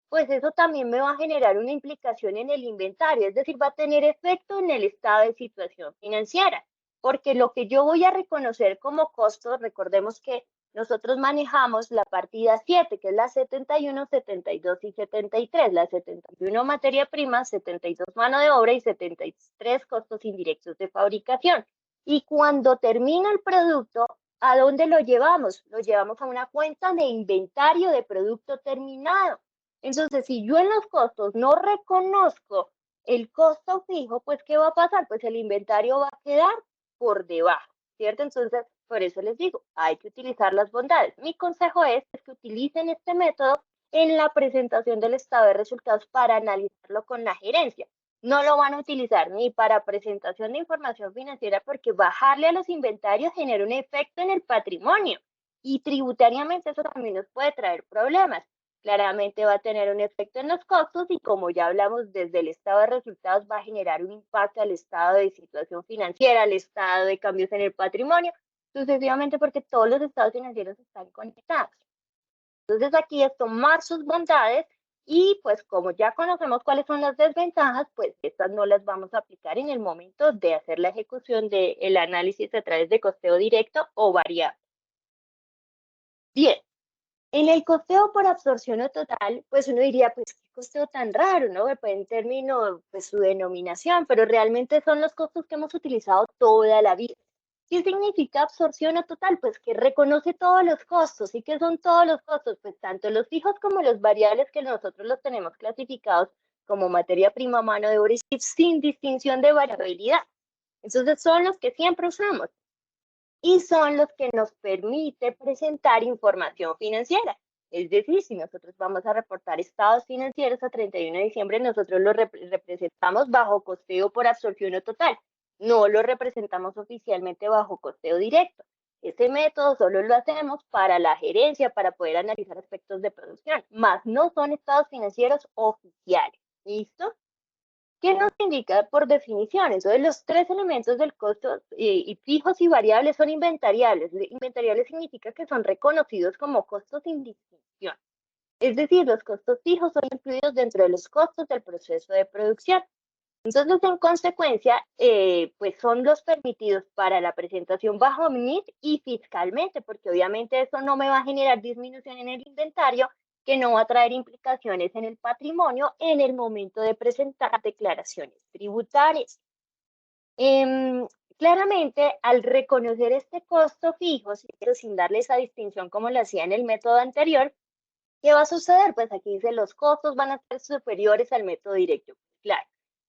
Pues eso también me va a generar una implicación en el inventario, es decir, va a tener efecto en el estado de situación financiera, porque lo que yo voy a reconocer como costos, recordemos que nosotros manejamos la partida 7, que es la 71, 72 y 73. La 71 materia prima, 72 mano de obra y 73 costos indirectos de fabricación. Y cuando termina el producto, ¿a dónde lo llevamos? Lo llevamos a una cuenta de inventario de producto terminado. Entonces, si yo en los costos no reconozco el costo fijo, pues ¿qué va a pasar? Pues el inventario va a quedar por debajo, ¿cierto? Entonces, por eso les digo, hay que utilizar las bondades. Mi consejo es que utilicen este método en la presentación del estado de resultados para analizarlo con la gerencia. No lo van a utilizar ni para presentación de información financiera porque bajarle a los inventarios genera un efecto en el patrimonio y tributariamente eso también nos puede traer problemas. Claramente va a tener un efecto en los costos y como ya hablamos desde el estado de resultados va a generar un impacto al estado de situación financiera, al estado de cambios en el patrimonio, sucesivamente porque todos los estados financieros están conectados. Entonces aquí es tomar sus bondades y pues como ya conocemos cuáles son las desventajas, pues estas no las vamos a aplicar en el momento de hacer la ejecución del análisis a través de costeo directo o variable. Bien, en el costeo por absorción o total, pues uno diría, pues qué costeo tan raro, ¿no? En términos, pues su denominación, pero realmente son los costos que hemos utilizado toda la vida. ¿Qué significa absorción o total? Pues que reconoce todos los costos. ¿Y qué son todos los costos? Pues tanto los fijos como los variables que nosotros los tenemos clasificados como materia prima, mano de obra y sin distinción de variabilidad. Entonces son los que siempre usamos y son los que nos permite presentar información financiera. Es decir, si nosotros vamos a reportar estados financieros a 31 de diciembre, nosotros lo representamos bajo costeo por absorción o total. No lo representamos oficialmente bajo costeo directo. Ese método solo lo hacemos para la gerencia, para poder analizar aspectos de producción, más no son estados financieros oficiales. ¿Listo? ¿Qué nos indica por definición? Entonces, los tres elementos del costo y fijos y variables son inventariables. Inventariables significa que son reconocidos como costos sin distinción. Es decir, los costos fijos son incluidos dentro de los costos del proceso de producción. Entonces, en consecuencia, pues son los permitidos para la presentación bajo MNIT y fiscalmente, porque obviamente eso no me va a generar disminución en el inventario, que no va a traer implicaciones en el patrimonio en el momento de presentar declaraciones tributarias. Claramente, al reconocer este costo fijo, pero sin darle esa distinción como lo hacía en el método anterior, ¿qué va a suceder? Pues aquí dice los costos van a ser superiores al método directo. Claro,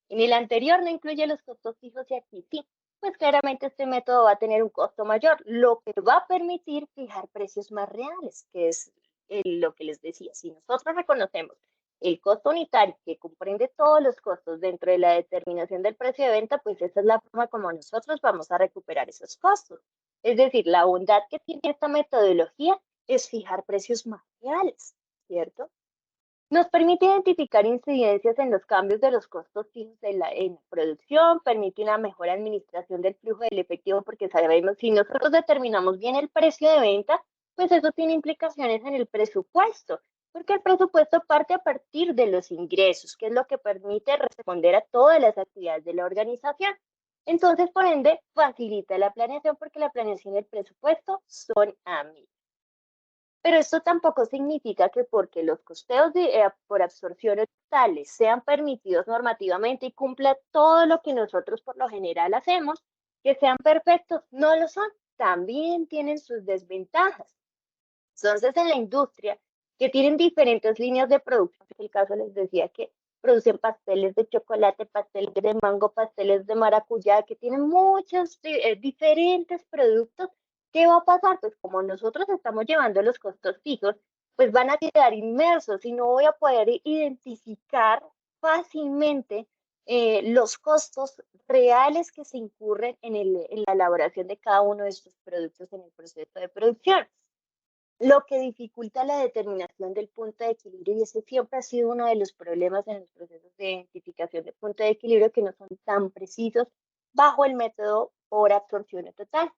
en el anterior no incluye los costos fijos y aquí sí. Pues claramente este método va a tener un costo mayor, lo que va a permitir fijar precios más reales, que es lo que les decía. Si nosotros reconocemos el costo unitario que comprende todos los costos dentro de la determinación del precio de venta, pues esa es la forma como nosotros vamos a recuperar esos costos. Es decir, la bondad que tiene esta metodología es fijar precios más reales, ¿cierto? Nos permite identificar incidencias en los cambios de los costos fijos en la producción, permite una mejor administración del flujo del efectivo, porque sabemos, si nosotros determinamos bien el precio de venta, pues eso tiene implicaciones en el presupuesto, porque el presupuesto parte a partir de los ingresos, que es lo que permite responder a todas las actividades de la organización. Entonces, por ende, facilita la planeación, porque la planeación y el presupuesto son amigos. Pero esto tampoco significa que porque los costeos por absorción totales sean permitidos normativamente y cumplan todo lo que nosotros por lo general hacemos, que sean perfectos. No lo son. También tienen sus desventajas. Entonces, en la industria, que tienen diferentes líneas de producción, en el caso les decía que producen pasteles de chocolate, pasteles de mango, pasteles de maracuyá, que tienen muchos diferentes productos. ¿Qué va a pasar? Pues como nosotros estamos llevando los costos fijos, pues van a quedar inmersos y no voy a poder identificar fácilmente los costos reales que se incurren en la elaboración de cada uno de estos productos en el proceso de producción, lo que dificulta la determinación del punto de equilibrio, y ese siempre ha sido uno de los problemas en los procesos de identificación de punto de equilibrio, que no son tan precisos bajo el método por absorción total.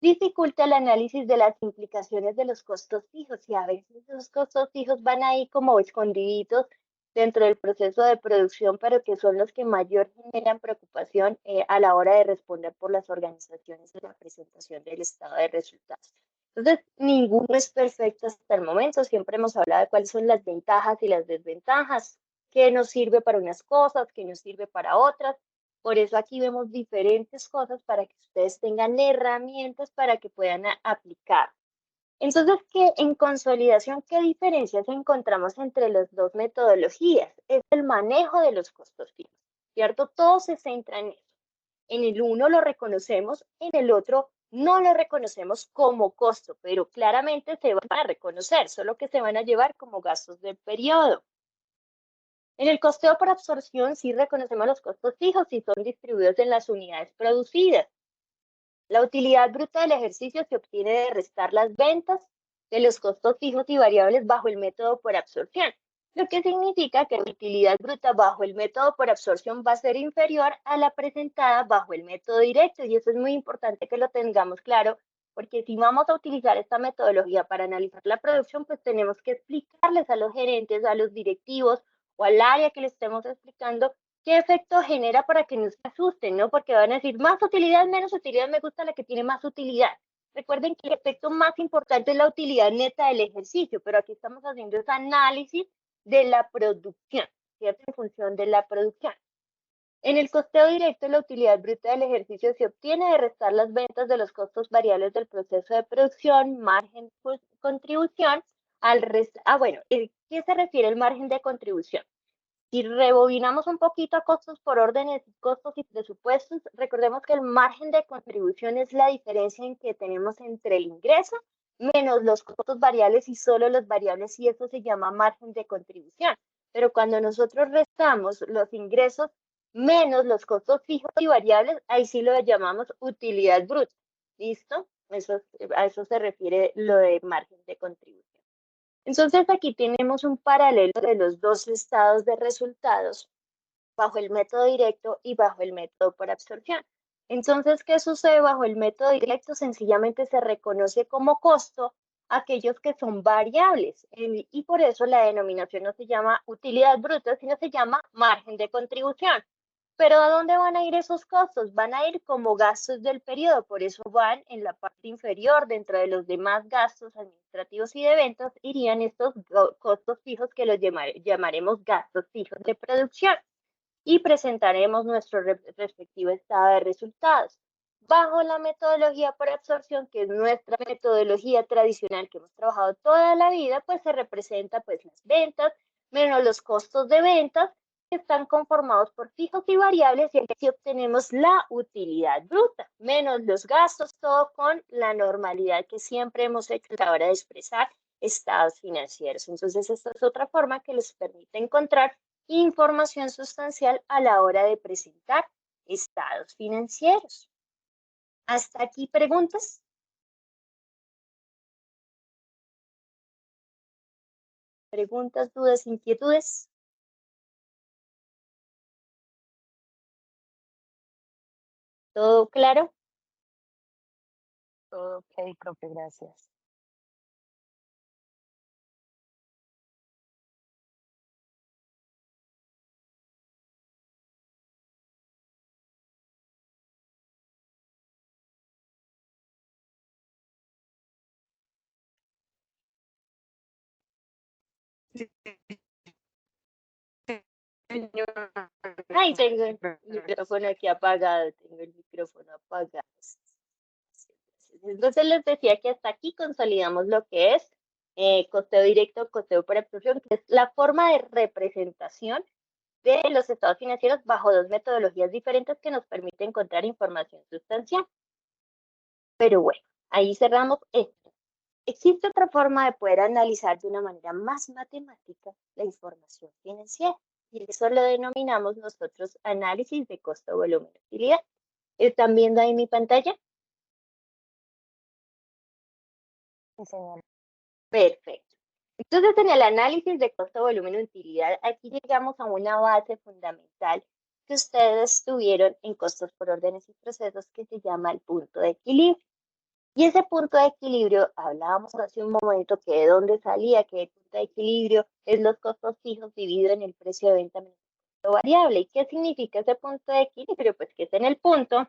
Dificulta el análisis de las implicaciones de los costos fijos, y a veces esos costos fijos van ahí como escondiditos dentro del proceso de producción, pero que son los que mayor generan preocupación a la hora de responder por las organizaciones en la presentación del estado de resultados. Entonces, ninguno es perfecto hasta el momento. Siempre hemos hablado de cuáles son las ventajas y las desventajas, qué nos sirve para unas cosas, qué nos sirve para otras. Por eso aquí vemos diferentes cosas para que ustedes tengan herramientas para que puedan aplicar. Entonces, en consolidación, ¿qué diferencias encontramos entre las dos metodologías? Es el manejo de los costos fijos, ¿cierto? Todo se centra en eso. En el uno lo reconocemos, en el otro no lo reconocemos como costo, pero claramente se van a reconocer, solo que se van a llevar como gastos del periodo. En el costeo por absorción sí reconocemos los costos fijos y son distribuidos en las unidades producidas. La utilidad bruta del ejercicio se obtiene de restar las ventas de los costos fijos y variables bajo el método por absorción, lo que significa que la utilidad bruta bajo el método por absorción va a ser inferior a la presentada bajo el método directo, y eso es muy importante que lo tengamos claro, porque si vamos a utilizar esta metodología para analizar la producción, pues tenemos que explicarles a los gerentes, a los directivos o al área que les estemos explicando qué efecto genera, para que no se asusten, ¿no? Porque van a decir más utilidad, menos utilidad, me gusta la que tiene más utilidad. Recuerden que el efecto más importante es la utilidad neta del ejercicio, pero aquí estamos haciendo ese análisis de la producción, ¿cierto? En función de la producción. En el costeo directo, la utilidad bruta del ejercicio se obtiene de restar las ventas de los costos variables del proceso de producción, margen de contribución, ¿qué se refiere el margen de contribución? Si rebobinamos un poquito a costos por órdenes, costos y presupuestos, recordemos que el margen de contribución es la diferencia en que tenemos entre el ingreso menos los costos variables y solo los variables, y eso se llama margen de contribución. Pero cuando nosotros restamos los ingresos menos los costos fijos y variables, ahí sí lo llamamos utilidad bruta. ¿Listo? A eso se refiere lo de margen de contribución. Entonces aquí tenemos un paralelo de los dos estados de resultados bajo el método directo y bajo el método por absorción. Entonces, ¿qué sucede bajo el método directo? Sencillamente se reconoce como costo aquellos que son variables y por eso la denominación no se llama utilidad bruta, sino se llama margen de contribución. Pero ¿a dónde van a ir esos costos? Van a ir como gastos del periodo, por eso van en la parte inferior, dentro de los demás gastos administrativos y de ventas, irían estos costos fijos que los llamaremos gastos fijos de producción y presentaremos nuestro respectivo estado de resultados. Bajo la metodología por absorción, que es nuestra metodología tradicional que hemos trabajado toda la vida, pues se representa pues las ventas menos los costos de ventas, que están conformados por fijos y variables, y aquí obtenemos la utilidad bruta, menos los gastos, todo con la normalidad que siempre hemos hecho a la hora de expresar estados financieros. Entonces, esta es otra forma que les permite encontrar información sustancial a la hora de presentar estados financieros. ¿Hasta aquí preguntas? ¿Preguntas, dudas, inquietudes? ¿Todo claro? Todo ok, profe, gracias. Ay, tengo el micrófono aquí apagado, tengo el micrófono apagado. Entonces les decía que hasta aquí consolidamos lo que es costeo directo, costeo por absorción, que es la forma de representación de los estados financieros bajo dos metodologías diferentes que nos permiten encontrar información sustancial. Pero bueno, ahí cerramos esto. Existe otra forma de poder analizar de una manera más matemática la información financiera, y eso lo denominamos nosotros análisis de costo, volumen, utilidad. ¿Están viendo ahí mi pantalla? Sí, señora. Perfecto. Entonces, en el análisis de costo, volumen, utilidad, aquí llegamos a una base fundamental que ustedes tuvieron en costos por órdenes y procesos, que se llama el punto de equilibrio. Y ese punto de equilibrio, hablábamos hace un momento que de dónde salía, que el punto de equilibrio es los costos fijos dividido en el precio de venta menos el costo variable. ¿Y qué significa ese punto de equilibrio? Pues que es en el punto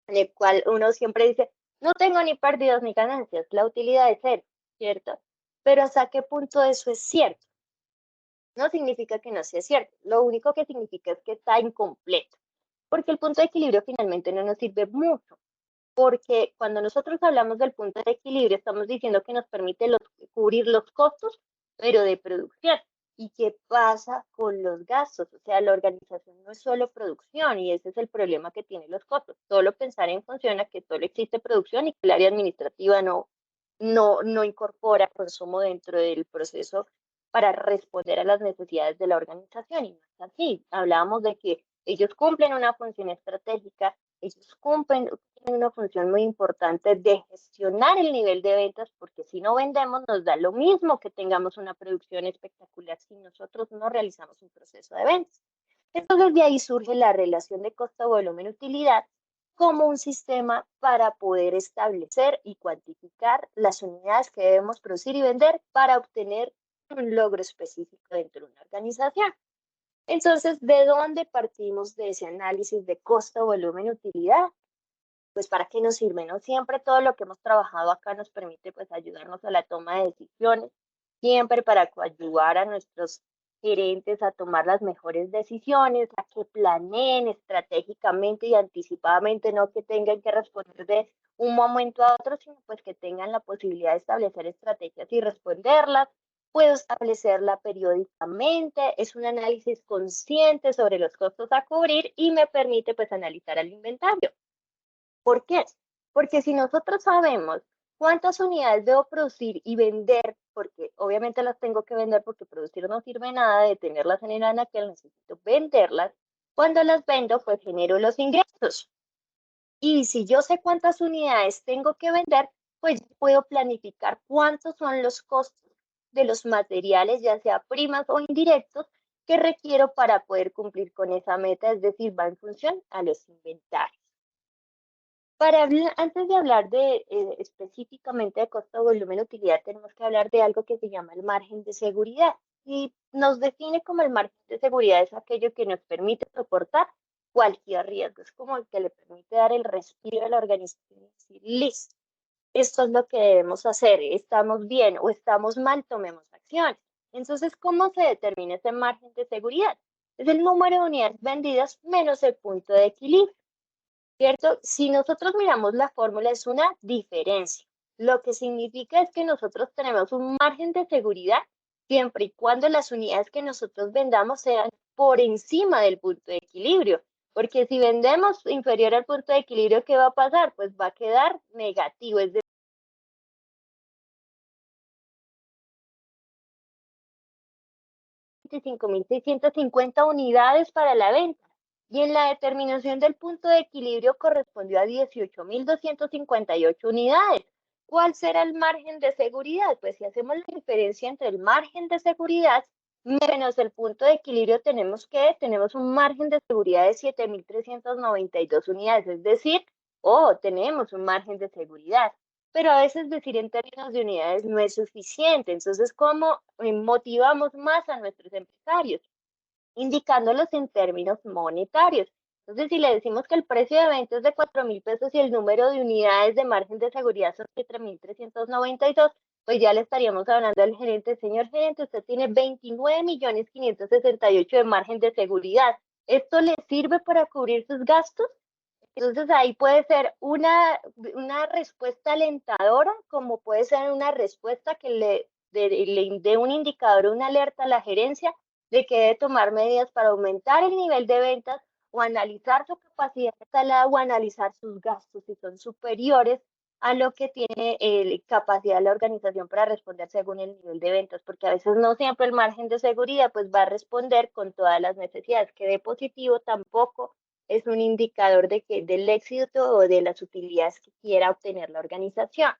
en el cual uno siempre dice, no tengo ni pérdidas ni ganancias, la utilidad es cero, ¿cierto? Pero ¿hasta qué punto eso es cierto? No significa que no sea cierto, lo único que significa es que está incompleto, porque el punto de equilibrio finalmente no nos sirve mucho, porque cuando nosotros hablamos del punto de equilibrio estamos diciendo que nos permite cubrir los costos, pero de producción. ¿Y qué pasa con los gastos? O sea, la organización no es solo producción, y ese es el problema que tienen los costos. Solo pensar en función a que solo existe producción y que el área administrativa no incorpora consumo dentro del proceso para responder a las necesidades de la organización. Y no es así. Hablábamos de que ellos cumplen una función estratégica, ellos cumplen una función muy importante de gestionar el nivel de ventas, porque si no vendemos nos da lo mismo que tengamos una producción espectacular si nosotros no realizamos un proceso de ventas. Entonces de ahí surge la relación de costo, volumen, utilidad como un sistema para poder establecer y cuantificar las unidades que debemos producir y vender para obtener un logro específico dentro de una organización. Entonces, ¿de dónde partimos de ese análisis de costo, volumen, utilidad? Pues para qué nos sirve, ¿no? Siempre todo lo que hemos trabajado acá nos permite pues ayudarnos a la toma de decisiones, siempre para coadyuvar a nuestros gerentes a tomar las mejores decisiones, a que planeen estratégicamente y anticipadamente, no que tengan que responder de un momento a otro, sino pues que tengan la posibilidad de establecer estrategias y responderlas. Puedo establecerla periódicamente, es un análisis consciente sobre los costos a cubrir y me permite pues analizar el inventario. ¿Por qué? Porque si nosotros sabemos ¿Cuántas unidades debo producir y vender? Porque obviamente las tengo que vender porque producir no sirve nada, de tenerlas en el anaquel, necesito venderlas. Cuando las vendo, pues genero los ingresos. Y si yo sé cuántas unidades tengo que vender, pues puedo planificar cuántos son los costos de los materiales, ya sea primas o indirectos, que requiero para poder cumplir con esa meta, es decir, va en función a los inventarios. Antes de hablar de específicamente de costo, volumen, utilidad, tenemos que hablar de algo que se llama el margen de seguridad. Y nos define como el margen de seguridad es aquello que nos permite soportar cualquier riesgo. Es como el que le permite dar el respiro a la organización y decir, listo, esto es lo que debemos hacer, estamos bien o estamos mal, tomemos acciones. Entonces, ¿cómo se determina ese margen de seguridad? Es el número de unidades vendidas menos el punto de equilibrio. ¿Cierto? Si nosotros miramos la fórmula, es una diferencia. Lo que significa es que nosotros tenemos un margen de seguridad siempre y cuando las unidades que nosotros vendamos sean por encima del punto de equilibrio. Porque si vendemos inferior al punto de equilibrio, ¿qué va a pasar? Pues va a quedar negativo, es decir, 25.650 unidades para la venta. Y en la determinación del punto de equilibrio correspondió a 18.258 unidades. ¿Cuál será el margen de seguridad? Pues si hacemos la diferencia entre el margen de seguridad menos el punto de equilibrio, tenemos un margen de seguridad de 7.392 unidades, es decir, tenemos un margen de seguridad. Pero a veces decir en términos de unidades no es suficiente. Entonces, ¿cómo motivamos más a nuestros empresarios? Indicándolos en términos monetarios. Entonces, si le decimos que el precio de venta es de 4.000 pesos y el número de unidades de margen de seguridad son 7.392, pues ya le estaríamos hablando al gerente, señor gerente, usted tiene 29.568 de margen de seguridad. ¿Esto le sirve para cubrir sus gastos? Entonces ahí puede ser una respuesta alentadora, como puede ser una respuesta que le dé un indicador, una alerta a la gerencia de que debe tomar medidas para aumentar el nivel de ventas o analizar su capacidad instalada o analizar sus gastos si son superiores a lo que tiene capacidad la organización para responder según el nivel de ventas, porque a veces no siempre el margen de seguridad pues va a responder con todas las necesidades, que de positivo tampoco es un indicador del éxito o de las utilidades que quiera obtener la organización.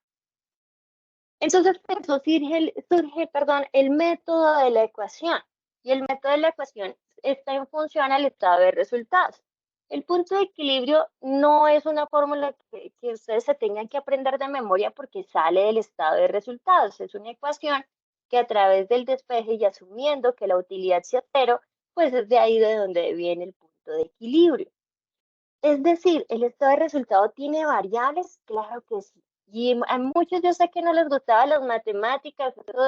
Entonces, por eso surge el método de la ecuación. Y el método de la ecuación está en función al estado de resultados. El punto de equilibrio no es una fórmula que ustedes se tengan que aprender de memoria porque sale del estado de resultados. Es una ecuación que a través del despeje y asumiendo que la utilidad sea cero, pues es de ahí de donde viene el punto de equilibrio. Es decir, ¿el estado de resultado tiene variables? Claro que sí. Y a muchos yo sé que no les gustaban las matemáticas, eso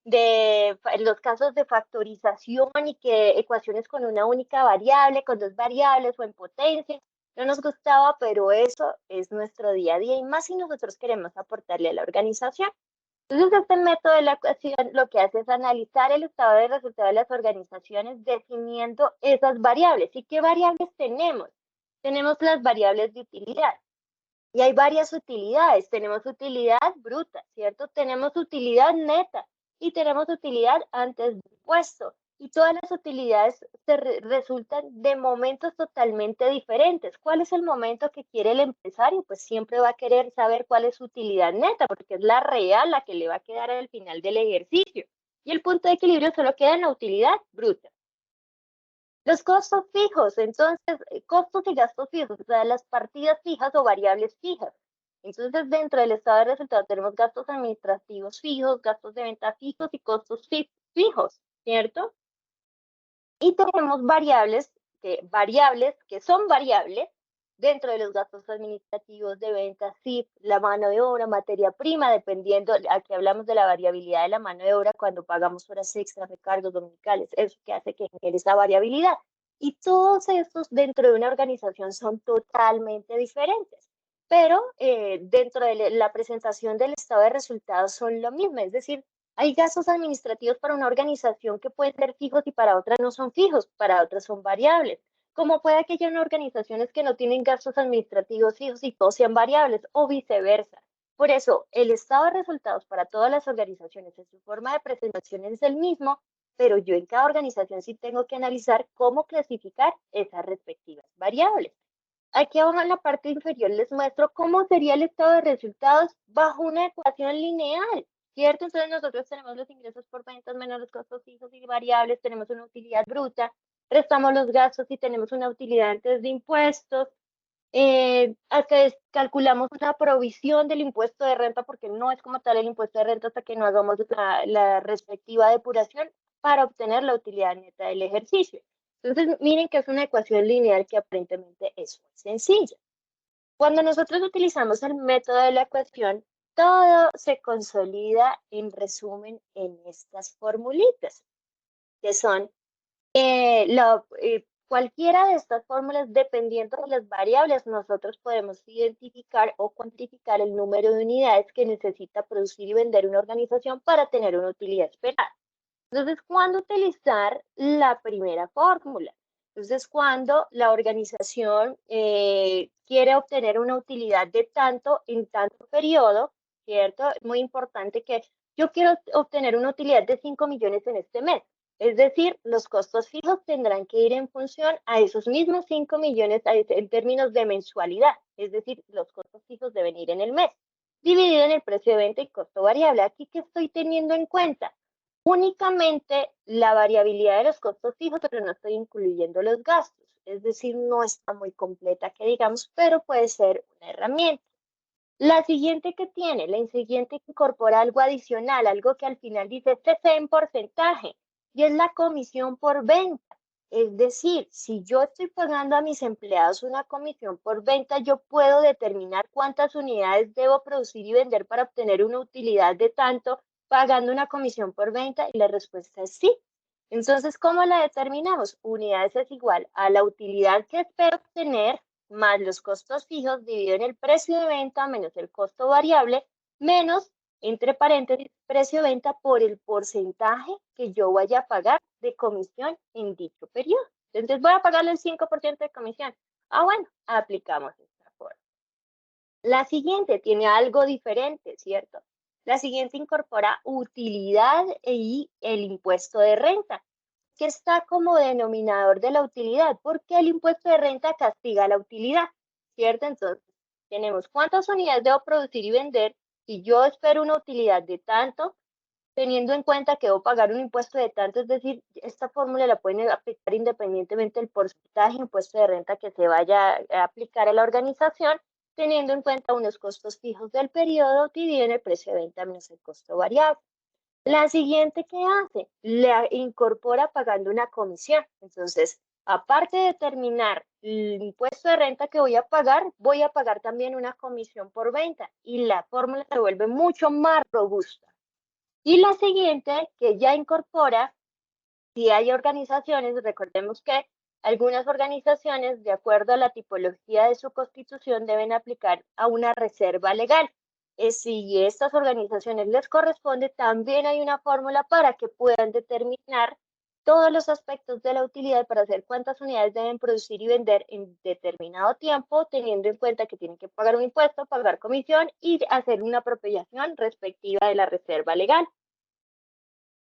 de los casos de factorización y que ecuaciones con una única variable, con dos variables o en potencia, no nos gustaba, pero eso es nuestro día a día y más si nosotros queremos aportarle a la organización. Entonces, este método de la ecuación lo que hace es analizar el estado de resultado de las organizaciones definiendo esas variables. ¿Y qué variables tenemos? Tenemos las variables de utilidad. Y hay varias utilidades. Tenemos utilidad bruta, ¿cierto? Tenemos utilidad neta y tenemos utilidad antes del impuesto. Y todas las utilidades resultan de momentos totalmente diferentes. ¿Cuál es el momento que quiere el empresario? Pues siempre va a querer saber cuál es su utilidad neta, porque es la real, la que le va a quedar al final del ejercicio. Y el punto de equilibrio solo queda en la utilidad bruta. Los costos fijos, entonces, costos y gastos fijos, o sea, las partidas fijas o variables fijas. Entonces, dentro del estado de resultados tenemos gastos administrativos fijos, gastos de venta fijos y costos fijos, ¿cierto? Y tenemos variables que son variables dentro de los gastos administrativos de venta, sí, la mano de obra, materia prima, dependiendo, aquí hablamos de la variabilidad de la mano de obra cuando pagamos horas extras, recargos dominicales, eso que hace que genere esa variabilidad. Y todos estos dentro de una organización son totalmente diferentes, pero dentro de la presentación del estado de resultados son lo mismo, es decir, hay gastos administrativos para una organización que pueden ser fijos y para otras no son fijos, para otras son variables. Como puede que haya organizaciones que no tienen gastos administrativos fijos y todos sean variables o viceversa. Por eso, el estado de resultados para todas las organizaciones en su forma de presentación es el mismo, pero yo en cada organización sí tengo que analizar cómo clasificar esas respectivas variables. Aquí abajo en la parte inferior les muestro cómo sería el estado de resultados bajo una ecuación lineal, ¿cierto? Entonces nosotros tenemos los ingresos por ventas menos los costos fijos y variables, tenemos una utilidad bruta, restamos los gastos y tenemos una utilidad antes de impuestos. Acá calculamos una provisión del impuesto de renta porque no es como tal el impuesto de renta hasta que no hagamos la respectiva depuración para obtener la utilidad neta del ejercicio. Entonces, miren que es una ecuación lineal que aparentemente es muy sencilla. Cuando nosotros utilizamos el método de la ecuación, todo se consolida en resumen en estas formulitas, que son cualquiera de estas fórmulas, dependiendo de las variables, nosotros podemos identificar o cuantificar el número de unidades que necesita producir y vender una organización para tener una utilidad esperada. Entonces, ¿cuándo utilizar la primera fórmula? Entonces, cuando la organización quiere obtener una utilidad de tanto en tanto periodo, ¿cierto? Es muy importante que yo quiero obtener una utilidad de 5 millones en este mes. Es decir, los costos fijos tendrán que ir en función a esos mismos 5 millones en términos de mensualidad. Es decir, los costos fijos deben ir en el mes, dividido en el precio de venta y costo variable. Aquí, ¿qué estoy teniendo en cuenta? Únicamente la variabilidad de los costos fijos, pero no estoy incluyendo los gastos. Es decir, no está muy completa que digamos, pero puede ser una herramienta. La siguiente que tiene, la siguiente que incorpora algo adicional, algo que al final dice CC en porcentaje, y es la comisión por venta. Es decir, si yo estoy pagando a mis empleados una comisión por venta, yo puedo determinar cuántas unidades debo producir y vender para obtener una utilidad de tanto, pagando una comisión por venta, y la respuesta es sí. Entonces, ¿cómo la determinamos? Unidades es igual a la utilidad que espero obtener más los costos fijos dividido en el precio de venta menos el costo variable menos, entre paréntesis, precio de venta por el porcentaje que yo vaya a pagar de comisión en dicho periodo. Entonces voy a pagarle el 5% de comisión. Ah, bueno, aplicamos esta forma. La siguiente tiene algo diferente, ¿cierto? La siguiente incorpora utilidad y el impuesto de renta, que está como denominador de la utilidad, porque el impuesto de renta castiga la utilidad, ¿cierto? Entonces, tenemos cuántas unidades debo producir y vender, y yo espero una utilidad de tanto, teniendo en cuenta que debo pagar un impuesto de tanto, es decir, esta fórmula la pueden aplicar independientemente del porcentaje de impuesto de renta que se vaya a aplicar a la organización, teniendo en cuenta unos costos fijos del periodo dividido en el precio de venta menos el costo variable. La siguiente que hace, le incorpora pagando una comisión. Entonces, aparte de determinar el impuesto de renta que voy a pagar también una comisión por venta, y la fórmula se vuelve mucho más robusta. Y la siguiente que ya incorpora, si hay organizaciones, recordemos que algunas organizaciones, de acuerdo a la tipología de su constitución, deben aplicar a una reserva legal. Si estas organizaciones les corresponde, también hay una fórmula para que puedan determinar todos los aspectos de la utilidad para hacer cuántas unidades deben producir y vender en determinado tiempo, teniendo en cuenta que tienen que pagar un impuesto, pagar comisión y hacer una apropiación respectiva de la reserva legal.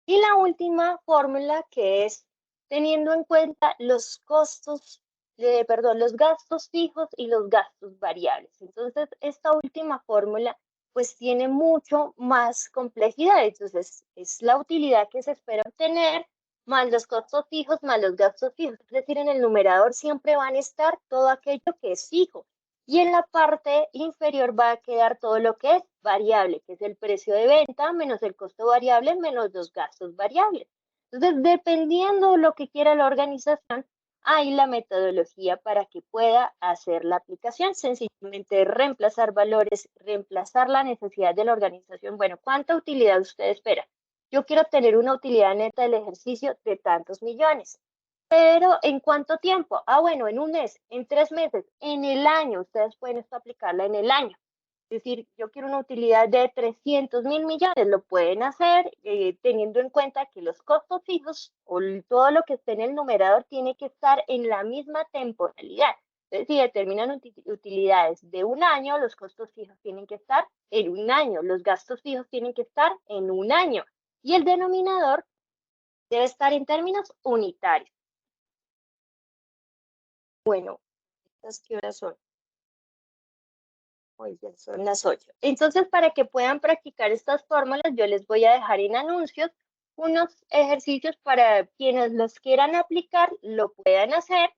Y la última fórmula, que es teniendo en cuenta los costos, los gastos fijos y los gastos variables. Entonces, esta última fórmula pues tiene mucho más complejidad. Entonces, es la utilidad que se espera obtener más los costos fijos más los gastos fijos. Es decir, en el numerador siempre van a estar todo aquello que es fijo. Y en la parte inferior va a quedar todo lo que es variable, que es el precio de venta menos el costo variable menos los gastos variables. Entonces, dependiendo de lo que quiera la organización, hay la metodología para que pueda hacer la aplicación. Sencillamente reemplazar valores, reemplazar la necesidad de la organización. Bueno, ¿cuánta utilidad usted espera? Yo quiero obtener una utilidad neta del ejercicio de tantos millones. Pero, ¿en cuánto tiempo? Ah, bueno, en un mes, en 3 meses, en el año. Ustedes pueden esto aplicarla en el año. Es decir, yo quiero una utilidad de 300.000 millones. Lo pueden hacer teniendo en cuenta que los costos fijos o todo lo que esté en el numerador tiene que estar en la misma temporalidad. Entonces, si determinan utilidades de un año, los costos fijos tienen que estar en un año, los gastos fijos tienen que estar en un año y el denominador debe estar en términos unitarios. Bueno, ¿estas qué horas son? Hoy ya son las 8. Entonces, para que puedan practicar estas fórmulas, yo les voy a dejar en anuncios unos ejercicios para quienes los quieran aplicar, lo puedan hacer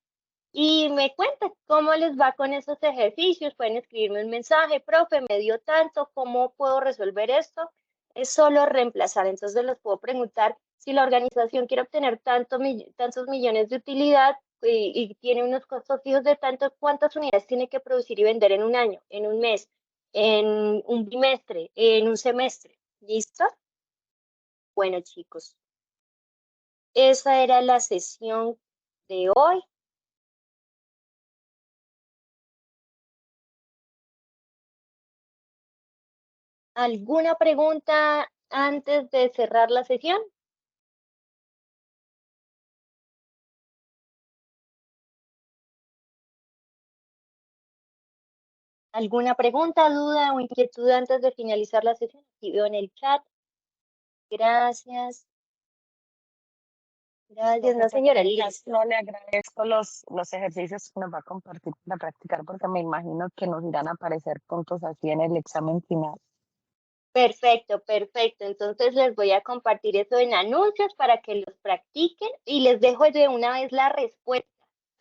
y me cuentan cómo les va con esos ejercicios. Pueden escribirme un mensaje, profe, me dio tanto, ¿cómo puedo resolver esto? Es solo reemplazar. Entonces les puedo preguntar si la organización quiere obtener tantos millones de utilidad y tiene unos costos fijos de tanto, ¿cuántas unidades tiene que producir y vender en un año, en un mes, en un bimestre, en un semestre? ¿Listo? Bueno, chicos, esa era la sesión de hoy. ¿Alguna pregunta antes de cerrar la sesión? ¿Alguna pregunta, duda o inquietud antes de finalizar la sesión? Aquí veo en el chat. Gracias. Gracias, no, señora Liz. No le agradezco los ejercicios que nos va a compartir para practicar, porque me imagino que nos irán a aparecer puntos así en el examen final. Perfecto, perfecto. Entonces les voy a compartir eso en anuncios para que los practiquen y les dejo de una vez la respuesta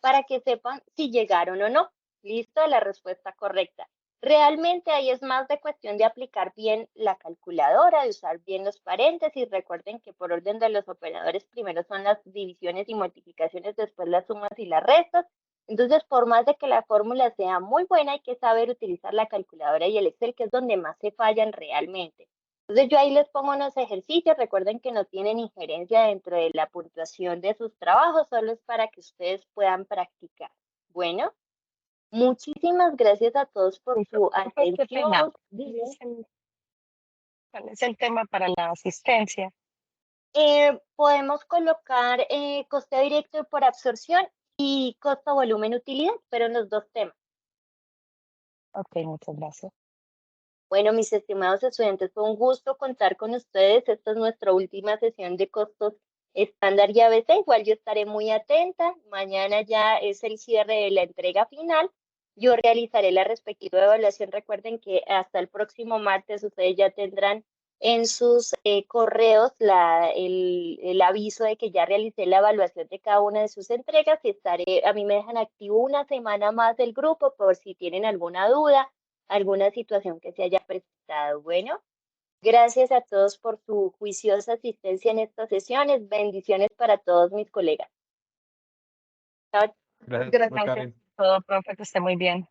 para que sepan si llegaron o no. Listo, la respuesta correcta. Realmente ahí es más de cuestión de aplicar bien la calculadora, de usar bien los paréntesis. Recuerden que por orden de los operadores primero son las divisiones y multiplicaciones, después las sumas y las restas. Entonces, por más de que la fórmula sea muy buena, hay que saber utilizar la calculadora y el Excel, que es donde más se fallan realmente. Entonces, yo ahí les pongo unos ejercicios. Recuerden que no tienen injerencia dentro de la puntuación de sus trabajos, solo es para que ustedes puedan practicar. Bueno, muchísimas gracias a todos por su atención. ¿Cuál es el tema para la asistencia? Podemos colocar coste directo por absorción y costo, volumen, utilidad, pero en los dos temas. Ok, muchas gracias. Bueno, mis estimados estudiantes, fue un gusto contar con ustedes. Esta es nuestra última sesión de costos estándar y ABC. Igual yo estaré muy atenta. Mañana ya es el cierre de la entrega final. Yo realizaré la respectiva evaluación. Recuerden que hasta el próximo martes ustedes ya tendrán en sus correos el aviso de que ya realicé la evaluación de cada una de sus entregas y a mí me dejan activo una semana más el grupo por si tienen alguna duda, alguna situación que se haya presentado. Bueno, gracias a todos por su juiciosa asistencia en estas sesiones. Bendiciones para todos mis colegas. Chao. Gracias, Gracias. Todo, profe, que esté muy bien.